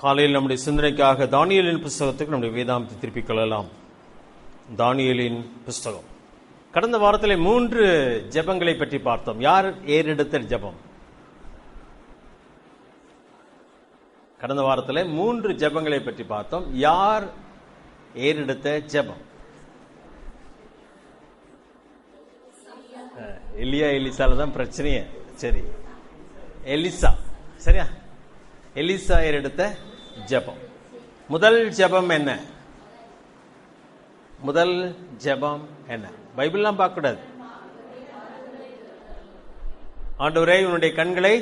காலையில் நம்முடைய சிந்தனைக்காக தானியேலின் புஸ்தகத்துக்கு நம்முடைய வேதாந்தத்தை திருப்பிக் கொள்ளலாம். தானியேலின் புஸ்தகம். கடந்த வாரத்தில் 3 ஜெபங்களை பற்றி பார்த்தோம். யார் ஏறெடுத்த ஜெபம்? கடந்த வாரத்தில் 3 ஜெபங்களை பற்றி பார்த்தோம். யார் ஏறெடுத்த ஜெபம்? எலியா எலிசால தான் பிரச்சனையே. சரி, எலிசா. சரியா? எலிசா ஏறெடுத்த ஜெபம். முதல் ஜெபம் என்ன? முதல் ஜெபம் என்ன? பைபிள்லாம் பார்க்க கூடாது. ஆண்டவரே உன்னுடைய கண்களை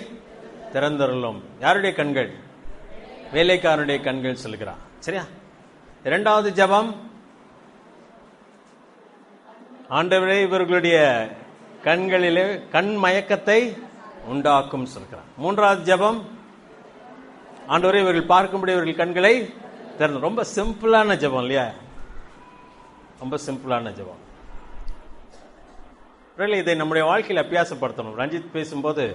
திறந்தருளும். யாருடைய கண்கள்? வேலைக்காரனுடைய கண்கள் சொல்லுகிறான். சரியா? இரண்டாவது ஜெபம், ஆண்டவரே இவர்களுடைய கண்களிலே கண் மயக்கத்தை உண்டாக்கும் சொல்கிறான். மூன்றாவது ஜெபம், ஆண்டவரே இவர்கள் பார்க்கும்படி இவர்கள் கண்களை திறந்து. ரொம்ப சிம்பிளான ஜெபம் இல்லையா? ரொம்ப சிம்பிளான ஜெபம். இதை நம்முடைய வாழ்க்கையில் அபியாசப்படுத்தணும். ரஞ்சித் பேசும்போது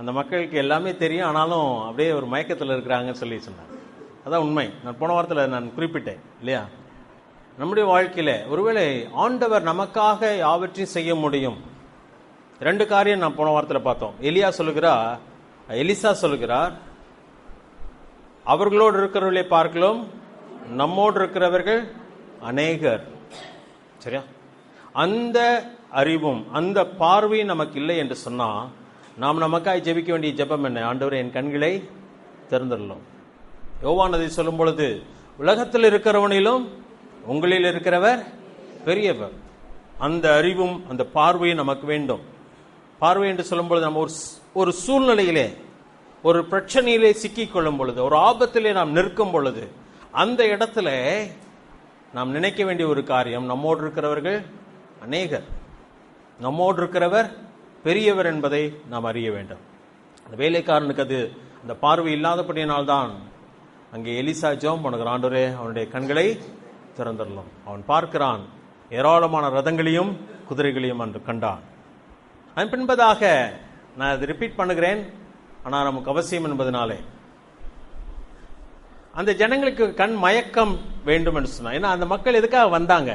அந்த மக்களுக்கு எல்லாமே தெரியும், ஆனாலும் அப்படியே ஒரு மயக்கத்தில் இருக்கிறாங்கன்னு சொல்லி சொன்னாங்க. அதான் உண்மை. நான் போன வாரத்தில் நான் குறிப்பிட்டேன் இல்லையா? நம்முடைய வாழ்க்கையில ஒருவேளை ஆண்டவர் நமக்காக யாவற்றையும் செய்ய முடியும். 2 காரியம் நான் போன வாரத்தில் பார்த்தோம். எலிசா சொல்லுகிறார், அவர்களோடு இருக்கிறவர்களை பார்க்கலாம் நம்மோடு இருக்கிறவர்கள் அநேகர். சரியா? அந்த அறிவும் அந்த பார்வையும் நமக்கு இல்லை என்று சொன்னா நாம் நமக்காய் ஜெபிக்க வேண்டிய ஜெபம் என்ன? ஆண்டவரே என் கண்களை திறந்துள்ளோம். யோவான் அதை சொல்லும் பொழுது, உலகத்தில் இருக்கிறவனிலும் உங்களில் இருக்கிறவர் பெரியவர். அந்த அறிவும் அந்த பார்வையும் நமக்கு வேண்டும். பார்வை என்று சொல்லும் பொழுது நம்ம ஒரு சூழ்நிலையிலே, ஒரு பிரச்சனையிலே சிக்கிக் கொள்ளும் பொழுது, ஒரு ஆபத்திலே நாம் நிற்கும் பொழுது, அந்த இடத்துல நாம் நினைக்க வேண்டிய ஒரு காரியம், நம்மோடு இருக்கிறவர்கள் அநேகர், நம்மோடு இருக்கிறவர் பெரியவர் என்பதை நாம் அறிய வேண்டும். அந்த வேலைக்காரனுக்கு அது அந்த பார்வை இல்லாதபடியினால்தான் அங்கே எலிசா ஜெபம் பண்ணுகிறான், ஆண்டவரே அவனுடைய கண்களை திறந்துள்ளோம். அவன் பார்க்கிறான், ஏராளமான ரதங்களையும் குதிரைகளையும் அன்று கண்டான். அதன் பின்பதாக நான் அதை ரிப்பீட் பண்ணுகிறேன், ஆனால் நமக்கு அவசியம் என்பதனாலே, அந்த ஜனங்களுக்கு கண் மயக்கம் வேண்டும் என்று சொன்னான். ஏன்னா அந்த மக்கள் எதுக்காக வந்தாங்க?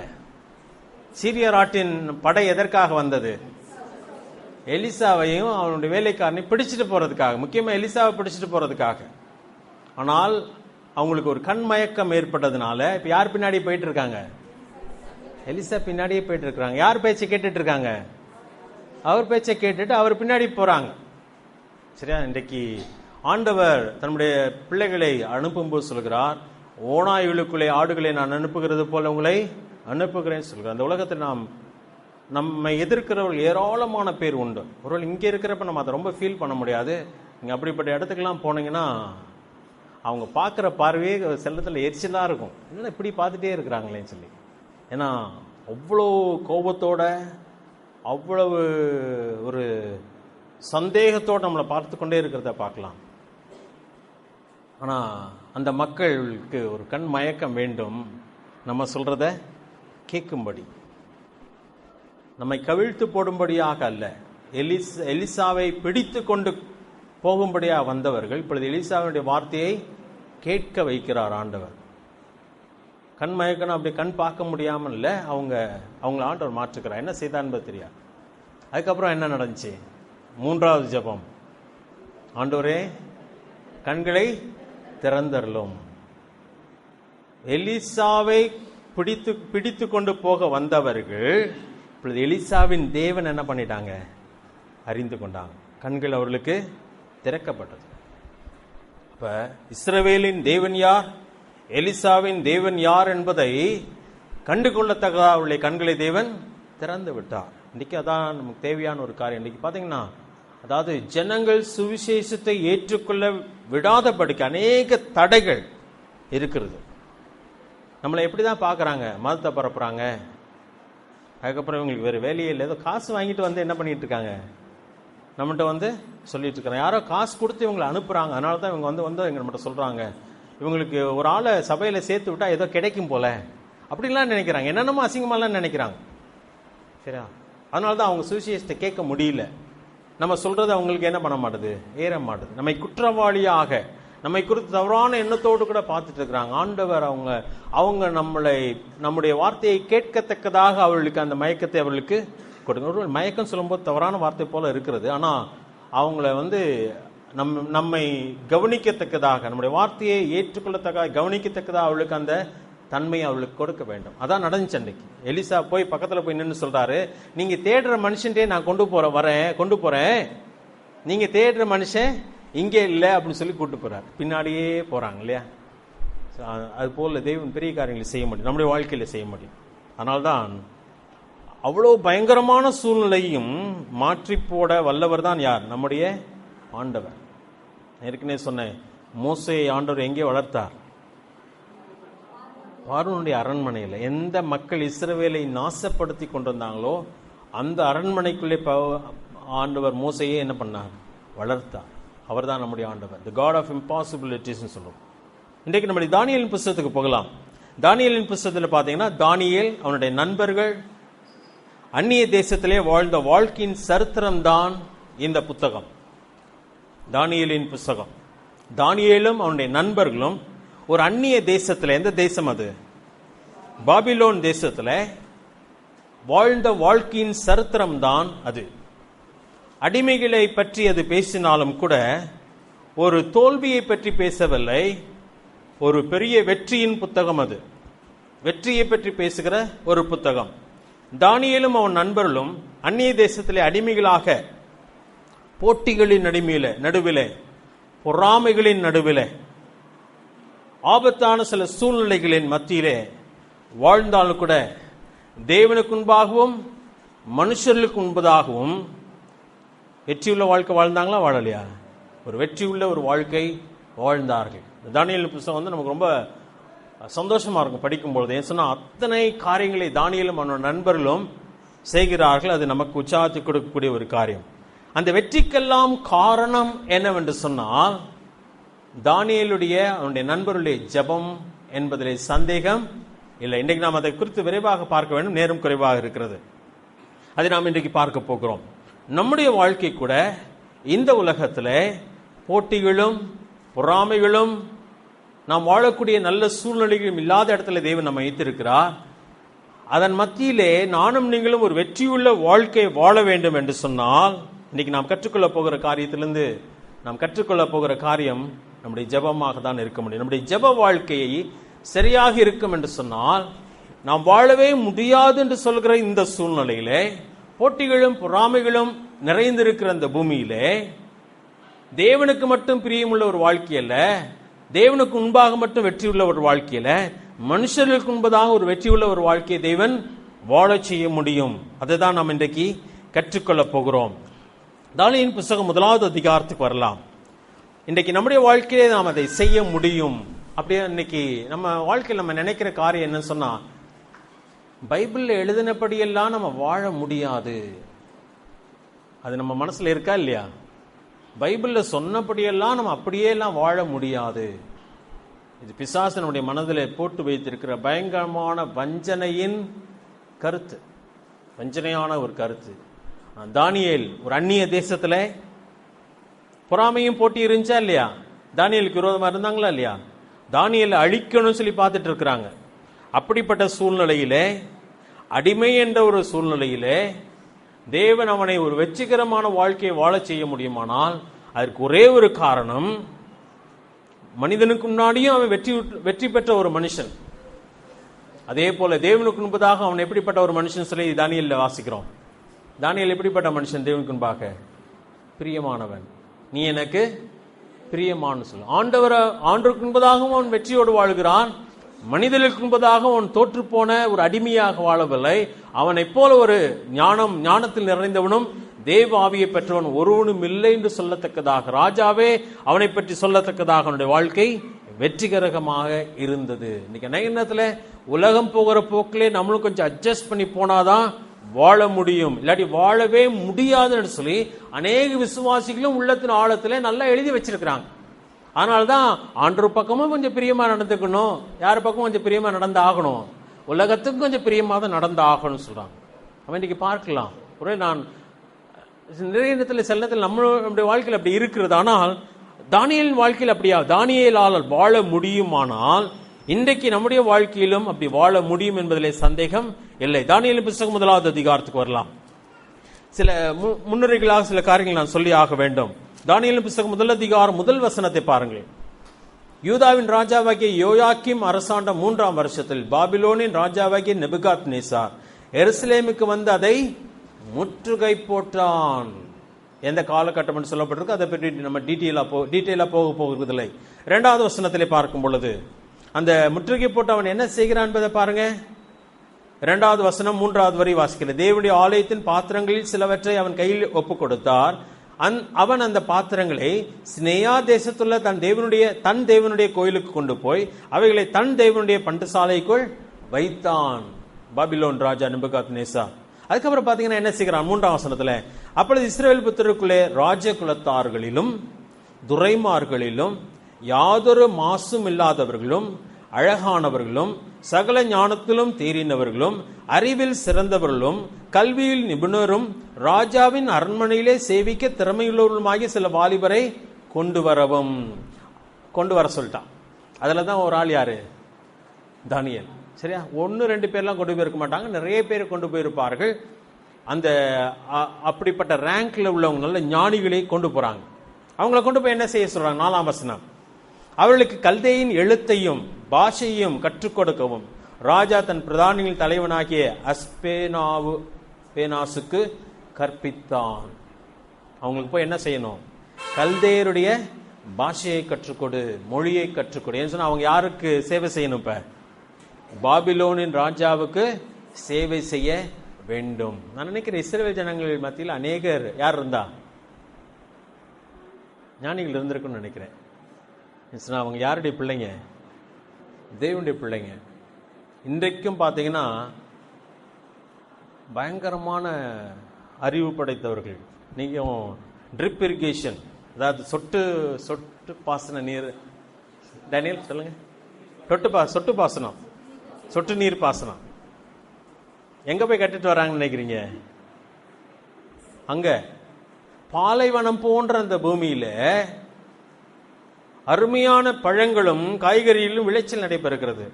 சீரிய நாட்டின் படை எதற்காக வந்தது? எலிசாவையும் அவனுடைய வேலைக்காரனை பிடிச்சிட்டு போறதுக்காக, முக்கியமா எலிசாவை பிடிச்சிட்டு போறதுக்காக. ஆனால் அவங்களுக்கு ஒரு கண் மயக்கம் ஏற்பட்டதுனால இப்ப யார் பின்னாடி போயிட்டு இருக்காங்க? எலிசா பின்னாடியே போயிட்டு இருக்காங்க. யார் பேச்சை கேட்டுட்டு இருக்காங்க? அவர் பேச்சை கேட்டுட்டு அவர் பின்னாடி போறாங்க. சரியா? இன்றைக்கு ஆண்டவர் தன்னுடைய பிள்ளைகளை அனுப்பும்போது சொல்கிறார், ஓநாய்களுக்குள்ளே ஆடுகளை நான் அனுப்புகிறது போல உங்களை அனுப்புகிறேன் சொல்கிறார். அந்த உலகத்தில் நம்மை எதிர்க்கிறவர்கள் ஏராளமான பேர் உண்டு. ஒருவேளை இங்கே இருக்கிறப்ப நம்ம அதை ரொம்ப ஃபீல் பண்ண முடியாது. நீங்கள் அப்படிப்பட்ட இடத்துக்கெல்லாம் போனீங்கன்னா அவங்க பார்க்குற பார்வையே செல்லத்தில் எரிச்சலாக இருக்கும். என்ன இப்படி பார்த்துட்டே இருக்கிறாங்களேன்னு சொல்லி. ஏன்னா அவ்வளோ கோபத்தோட, அவ்வளவு ஒரு சந்தேகத்தோடு நம்மளை பார்த்து கொண்டே இருக்கிறத பார்க்கலாம். ஆனால் அந்த மக்களுக்கு ஒரு கண் மயக்கம் வேண்டும், நம்ம சொல்கிறத கேட்கும்படி, நம்மை கவிழ்த்து போடும்படியாக அல்ல. எலிசாவை பிடித்து கொண்டு போகும்படியாக வந்தவர்கள் இப்பொழுது எலிசாவுடைய வார்த்தையை கேட்க வைக்கிறார் ஆண்டவர். கண் மயக்கணும், அப்படி கண் பார்க்க முடியாமல் இல்லை, அவங்கள ஆண்டவர் மாற்றுக்கிறார். என்ன செய்தான் என்பது தெரியாது. அதுக்கப்புறம் என்ன நடந்துச்சு? 3வது ஜெபம், ஆண்டவரே கண்களை திறந்தருளும். எலிசாவை பிடித்து கொண்டு போக வந்தவர்கள் இப்பொழுது எலிசாவின் தேவன் என்ன பண்ணிட்டாங்க? அறிந்து கொண்டாங்க. கண்கள் அவர்களுக்கு திறக்கப்பட்டது. அப்ப இஸ்ரவேலின் தேவன் யார், எலிசாவின் தேவன் யார் என்பதை கண்டுகொள்ளத்தக்க அவருடைய கண்களை தேவன் திறந்து விட்டார். இன்னைக்கு அதான் நமக்கு தேவையான ஒரு காரியம். இன்னைக்கு பாத்தீங்கன்னா, அதாவது ஜனங்கள் சுவிசேஷத்தை ஏற்றுக்கொள்ள விடாதபடிக்கு அநேக தடைகள் இருக்கிறது. நம்மளை எப்படிதான் பாக்குறாங்க? மதத்தை பரப்புறாங்க. அதுக்கப்புறம் இவங்களுக்கு வேறு வேலையே இல்லை, ஏதோ காசு வாங்கிட்டு வந்து என்ன பண்ணிட்டு இருக்காங்க? நம்மகிட்ட வந்து சொல்லிட்டு இருக்காங்க. யாரோ காசு கொடுத்து இவங்களை அனுப்புறாங்க, அதனால தான் இவங்க வந்து எங்க நம்மகிட்ட சொல்றாங்க, இவங்களுக்கு ஒரு ஆளை சபையில சேர்த்து விட்டா ஏதோ கிடைக்கும் போல அப்படின்லாம் நினைக்கிறாங்க. என்னென்னமோ அசிங்கமாலாம் நினைக்கிறாங்க. சரியா? அதனால தான் அவங்க சுவிசேஷத்தை கேட்க முடியல. நம்ம சொல்றது அவங்களுக்கு என்ன பண்ண மாட்டுது? ஏற மாட்டுது. நம்மை குற்றவாளியாக நம்மை குறித்து தவறான எண்ணத்தோடு கூட பார்த்துட்டு இருக்கிறாங்க. ஆண்டவர் அவங்க நம்முடைய வார்த்தையை கேட்கத்தக்கதாக அவர்களுக்கு அந்த மயக்கத்தை அவர்களுக்கு கொடுங்க. ஒரு மயக்கம் சொல்லும்போது தவறான வார்த்தை போல இருக்கிறது. ஆனா அவங்கள நம்மை கவனிக்கத்தக்கதாக, நம்முடைய வார்த்தையை ஏற்றுக்கொள்ளத்தக்க கவனிக்கத்தக்கதாக அவளுக்கு அந்த தன்மையை அவளுக்கு கொடுக்க வேண்டும். அதான் நடந்துச்சு அன்றைக்கு. எலிசா போய் பக்கத்துல போய் நின்று சொல்றாரு, நீங்க தேடுற மனுஷன்டே நான் கொண்டு போறேன், நீங்க தேடுற மனுஷன் இங்கே இல்லை அப்படின்னு சொல்லி கூட்டு போறாரு. பின்னாடியே போறாங்க இல்லையா? அது போல தெய்வம் பெரிய காரியங்களை செய்ய முடியும், நம்முடைய வாழ்க்கையில செய்ய முடியும். அதனால்தான் அவ்வளோ பயங்கரமான சூழ்நிலையும் மாற்றி போட வல்லவர் தான் யார்? நம்முடைய ஆண்டவர். ஏற்கனவே சொன்னேன், மோசேயை ஆண்டவர் எங்கே வளர்த்தார்? பார்வோனுடைய அரண்மனையில். எந்த மக்கள் இஸ்ரவேலை நாசப்படுத்தி கொண்டிருந்தாங்களோ அந்த அரண்மனைக்குள்ளே ஆண்டவர் மோசையே என்ன பண்ணார்? வளர்த்தார். அவர் தான் நம்முடைய ஆண்டவர், தி காட் ஆஃப் இம்பாசிபிலிட்டிஸ் சொல்லுவோம். இன்றைக்கு நம்முடைய தானியேலின் புஸ்தகத்துக்கு போகலாம். தானியேலின் புஸ்தகத்தில் பார்த்தீங்கன்னா, தானியேல், அவனுடைய நண்பர்கள், அந்நிய தேசத்திலே வாழ்ந்த வாழ்க்கையின் சரித்திரம் தான் இந்த புத்தகம், தானியேலின் புஸ்தகம். தானியேலும் அவனுடைய நண்பர்களும் ஒரு அந்நிய தேசத்தில், எந்த தேசம் அது? பாபிலோன் தேசத்தில் வாழ்ந்த வாழ்க்கையின் சரித்திரம் தான் அது. அடிமைகளை பற்றி அது பேசினாலும் கூட ஒரு தோல்வியை பற்றி பேசவில்லை, ஒரு பெரிய வெற்றியின் புத்தகம் அது. வெற்றியை பற்றி பேசுகிற ஒரு புத்தகம். தானியேலும் அவன் நண்பர்களும் அந்நிய தேசத்திலே அடிமைகளாக, போட்டிகளின் நடுவிலே, பொறாமைகளின் நடுவிலே, ஆபத்தான சில சூழ்நிலைகளின் மத்தியிலே வாழ்ந்தாலும் கூட தேவனுக்கு முன்பாகவும் மனுஷர்களுக்கு முன்பதாகவும் வெற்றியுள்ள வாழ்க்கை வாழ்ந்தாங்களா, வாழலையா? ஒரு வெற்றியுள்ள ஒரு வாழ்க்கை வாழ்ந்தார்கள். தானியேல் புத்தகம் நமக்கு ரொம்ப சந்தோஷமா இருக்கும் படிக்கும்பொழுது. ஏன் சொன்னா, அத்தனை காரியங்களை தானியேலும் அவனோட நண்பர்களும் செய்கிறார்கள். அது நமக்கு உற்சாகத்தை கொடுக்கக்கூடிய ஒரு காரியம். அந்த வெற்றிக்கெல்லாம் காரணம் என்னவென்று சொன்னால், தானியேலுடைய அவனுடைய நண்பருடைய ஜெபம் என்பதிலே சந்தேகம் இல்லை. இன்றைக்கு நாம் அதை குறித்து விரைவாக பார்க்க வேண்டும், நேரம் குறைவாக இருக்கிறது. அதை நாம் இன்றைக்கு பார்க்க போகிறோம். நம்முடைய வாழ்க்கை கூட இந்த உலகத்தில் போட்டிகளும் பொறாமைகளும், நாம் வாழக்கூடிய நல்ல சூழ்நிலைகளும் இல்லாத இடத்துல தேவன் நம்ம வைத்திருக்கிறார். அதன் மத்தியிலே நானும் நீங்களும் ஒரு வெற்றியுள்ள வாழ்க்கை வாழ வேண்டும் என்று சொன்னால், இன்னைக்கு நாம் கற்றுக்கொள்ள போகிற காரியத்திலிருந்து நாம் கற்றுக்கொள்ள போகிற காரியம் நம்முடைய ஜெபமாக தான் இருக்க முடியும். நம்முடைய ஜெப வாழ்க்கையை சரியாக இருக்கும் என்று சொன்னால், நாம் வாழவே முடியாது என்று சொல்கிற இந்த சூழ்நிலையிலே, போட்டிகளும் பொறாமைகளும் நிறைந்திருக்கிற இந்த பூமியிலே, தேவனுக்கு மட்டும் பிரியமுள்ள ஒரு வாழ்க்கையல்ல, தேவனுக்கு முன்பாக மட்டும் வெற்றியுள்ள ஒரு வாழ்க்கையில, மனுஷர்களுக்கு முன்பதாக ஒரு வெற்றியுள்ள ஒரு வாழ்க்கையை தேவன் வாழ செய்ய முடியும். அதை தான் நாம் இன்றைக்கு கற்றுக்கொள்ள போகிறோம். தானியேலின் புத்தகம் 1வது அதிகாரத்துக்கு வரலாம். இன்றைக்கு நம்முடைய வாழ்க்கையிலே நாம் அதை செய்ய முடியும். அப்படியே இன்னைக்கு நம்ம வாழ்க்கையில் நம்ம நினைக்கிற காரியம் என்னன்னு சொன்னா, பைபிள்ல எழுதினபடியெல்லாம் நம்ம வாழ முடியாது. அது நம்ம மனசுல இருக்கா இல்லையா? பைபிள்ல சொன்னபடியெல்லாம் நம்ம அப்படியே எல்லாம் வாழ முடியாது. இது பிசாசு நம்முடைய மனதில் போட்டு வைத்திருக்கிற பயங்கரமான வஞ்சனையின் கருத்து, வஞ்சனையான ஒரு கருத்து. தானியேல் ஒரு அந்நிய தேசத்துல பொறாமையும் போட்டி இருந்துச்சா இல்லையா? தானியேலுக்கு விரோதமா இருந்தாங்களா இல்லையா? தானியேலை அழிக்கணும்னு சொல்லி பார்த்துட்டு இருக்கிறாங்க. அப்படிப்பட்ட சூழ்நிலையிலே, அடிமை என்ற ஒரு சூழ்நிலையிலே தேவன் அவனை ஒரு வெற்றிகரமான வாழ்க்கையை வாழ செய்ய முடியுமானால், அதற்கு ஒரே ஒரு காரணம், மனிதனுக்கு முன்னாடியும் அவன் வெற்றி பெற்ற ஒரு மனுஷன். அதே போல தேவனுக்கு முன்பதாக அவன் எப்படிப்பட்ட ஒரு மனுஷன் சொல்லி தானியேல்ல வாசிக்கிறோம். தானியேல் எப்படிப்பட்ட மனுஷன்? தேவனுக்கு முன்பாக பிரியமானவன், நீ எனக்கு பிரியமான சொல். ஆண்டவருக்கு முன்பதாகவும் அவன் வெற்றியோடு வாழ்கிறான். மனிதர்களுக்கு முன்பதாக அவன் தோற்று போன ஒரு அடிமையாக வாழவில்லை. அவனை போல ஒரு ஞானத்தில் நிறைந்தவனும் தேவ ஆவியை பெற்றவன் ஒருவனும் இல்லை என்று சொல்லத்தக்கதாக, ராஜாவே அவனை பற்றி சொல்லத்தக்கதாக அவனுடைய வாழ்க்கை வெற்றிகரமாக இருந்தது. இன்னைக்கு நேரத்தில் உலகம் போகிற போக்கிலே நம்மளும் கொஞ்சம் அட்ஜஸ்ட் பண்ணி போனாதான் வாழ முடியும், இல்லாட்டி வாழவே முடியாதுன்னு சொல்லி அநேக விசுவாசிகளும் உள்ளத்தின் ஆழத்திலே நல்லா எழுதி வச்சிருக்கிறாங்க. அதனால்தான் ஆண்டவர் பக்கமும் கொஞ்சம் பிரியமா நடந்துக்கணும், யார் பக்கமும் கொஞ்சம் பிரியமா நடந்து ஆகணும், உலகத்துக்கும் கொஞ்சம் பிரியமா தான் நடந்து ஆகணும்னு சொல்றாங்க. நம்ம இன்னைக்கு பார்க்கலாம், ஒரே நான் நிறைய இடத்துல சில நேரத்தில் நம்மளுடைய வாழ்க்கையில் அப்படி இருக்கிறது. ஆனால் தானியேலின் வாழ்க்கையில் அப்படியா? தானியேலால் வாழ முடியுமானால் இன்றைக்கு நம்முடைய வாழ்க்கையிலும் அப்படி வாழ முடியும் என்பதிலே சந்தேகம் இல்லை. தானியேலின் புத்தகம் 1வது அதிகாரத்துக்கு வரலாம். சில முன்னுரைகளாக சில காரியங்கள் நான் சொல்லி ஆக வேண்டும். தானியேலின் புத்தகம் 1 அதிகாரம் 1 வசனத்தை பாருங்கள். யூதாவின் ராஜாவாகிய யோயாக்கீம் அரசாண்ட 3ஆம் வருஷத்தில் பாபிலோனின் ராஜாவாகிய நேபுகாத்நேசார் எருசலேமுக்கு வந்து அதை முற்றுகை போட்டான். எந்த காலகட்டம் என்று சொல்லப்பட்டிருக்கு, அதை பற்றி நம்ம டீட்டெயிலா போகிறதில்லை. 2வது வசனத்திலே பார்க்கும் பொழுது அந்த முற்றுகை போட்டு அவன் என்ன செய்கிறான் என்பதை பாருங்க. 2வது வசனம் 3வது வரை வாசிக்கிறது. தேவனுடைய ஆலயத்தின் பாத்திரங்களில் சிலவற்றை அவன் கையில் ஒப்பு கொடுத்தார். அவன் அந்த பாத்திரங்களை சினேயா தேசத்துள்ள தன் தேவனுடைய கோயிலுக்கு கொண்டு போய் அவைகளை தன் தேவனுடைய பண்டசாலைக்குள் வைத்தான். பாபிலோன் ராஜா நேபுகாத்நேசார். அதுக்கப்புறம் பாத்தீங்கன்னா என்ன செய்கிறான்? 3ஆம் வசனத்துல, அப்பொழுது இஸ்ரவேல் புத்திரருக்குள்ளே ராஜ குலத்தார்களிலும் துரைமார்களிலும் யாதொரு மாசும் இல்லாதவர்களும் அழகானவர்களும் சகல ஞானத்திலும் தேறினவர்களும் அறிவில் சிறந்தவர்களும் கல்வியில் நிபுணரும் ராஜாவின் அரண்மனையிலே சேவிக்க திறமையுள்ளவர்களுமாகிய சில வாலிபரை கொண்டு வர சொல்லிட்டான். அதுலதான் ஒரு ஆள் யாரு? தானியேல். சரியா? 1-2 பேர்லாம் கொண்டு போயிருக்க மாட்டாங்க, நிறைய பேர் கொண்டு போயிருப்பார்கள். அந்த அப்படிப்பட்ட ரேங்க்ல உள்ளவங்க நல்ல ஞானிகளை கொண்டு போறாங்க. அவங்களை கொண்டு போய் என்ன செய்ய சொல்றாங்க? 4ஆம் வசனம், அவர்களுக்கு கல்தேயின் எழுத்தையும் பாஷையும் கற்றுக் கொடுக்கவும் ராஜா தன் பிரதானியின் தலைவனாகிய அஸ்பேனாசுக்கு கற்பித்தான். அவங்களுக்கு போய் என்ன செய்யணும்? கல்தேயருடைய பாஷையை கற்றுக்கொடு, மொழியை கற்றுக்கொடு. ஏன்னு சொன்னா அவங்க யாருக்கு சேவை செய்யணும்? இப்ப பாபிலோனின் ராஜாவுக்கு சேவை செய்ய வேண்டும். நான் நினைக்கிறேன் இஸ்ரவேல் ஜனங்கள் மத்தியில் அநேகர் யார் இருந்தா? ஞானிகள் இருந்திருக்குன்னு நினைக்கிறேன். அவங்க யாருடைய பிள்ளைங்க? தேவனுடைய பிள்ளைங்க. இன்றைக்கும் பார்த்தீங்கன்னா பயங்கரமான அறிவு படைத்தவர்கள். நீங்க ட்ரிப் இரிகேஷன், அதாவது சொட்டு பாசன நீர், டேனியல் சொல்லுங்க, சொட்டு பாசனம், சொட்டு நீர் பாசனம் எங்க போய் கட்டிட்டு வராங்கன்னு நினைக்கிறீங்க? அங்க பாலைவனம் போன்ற அந்த பூமியில அருமையான பழங்களும் காய்கறிகளும் விளைச்சல் நடைபெறுகிறது.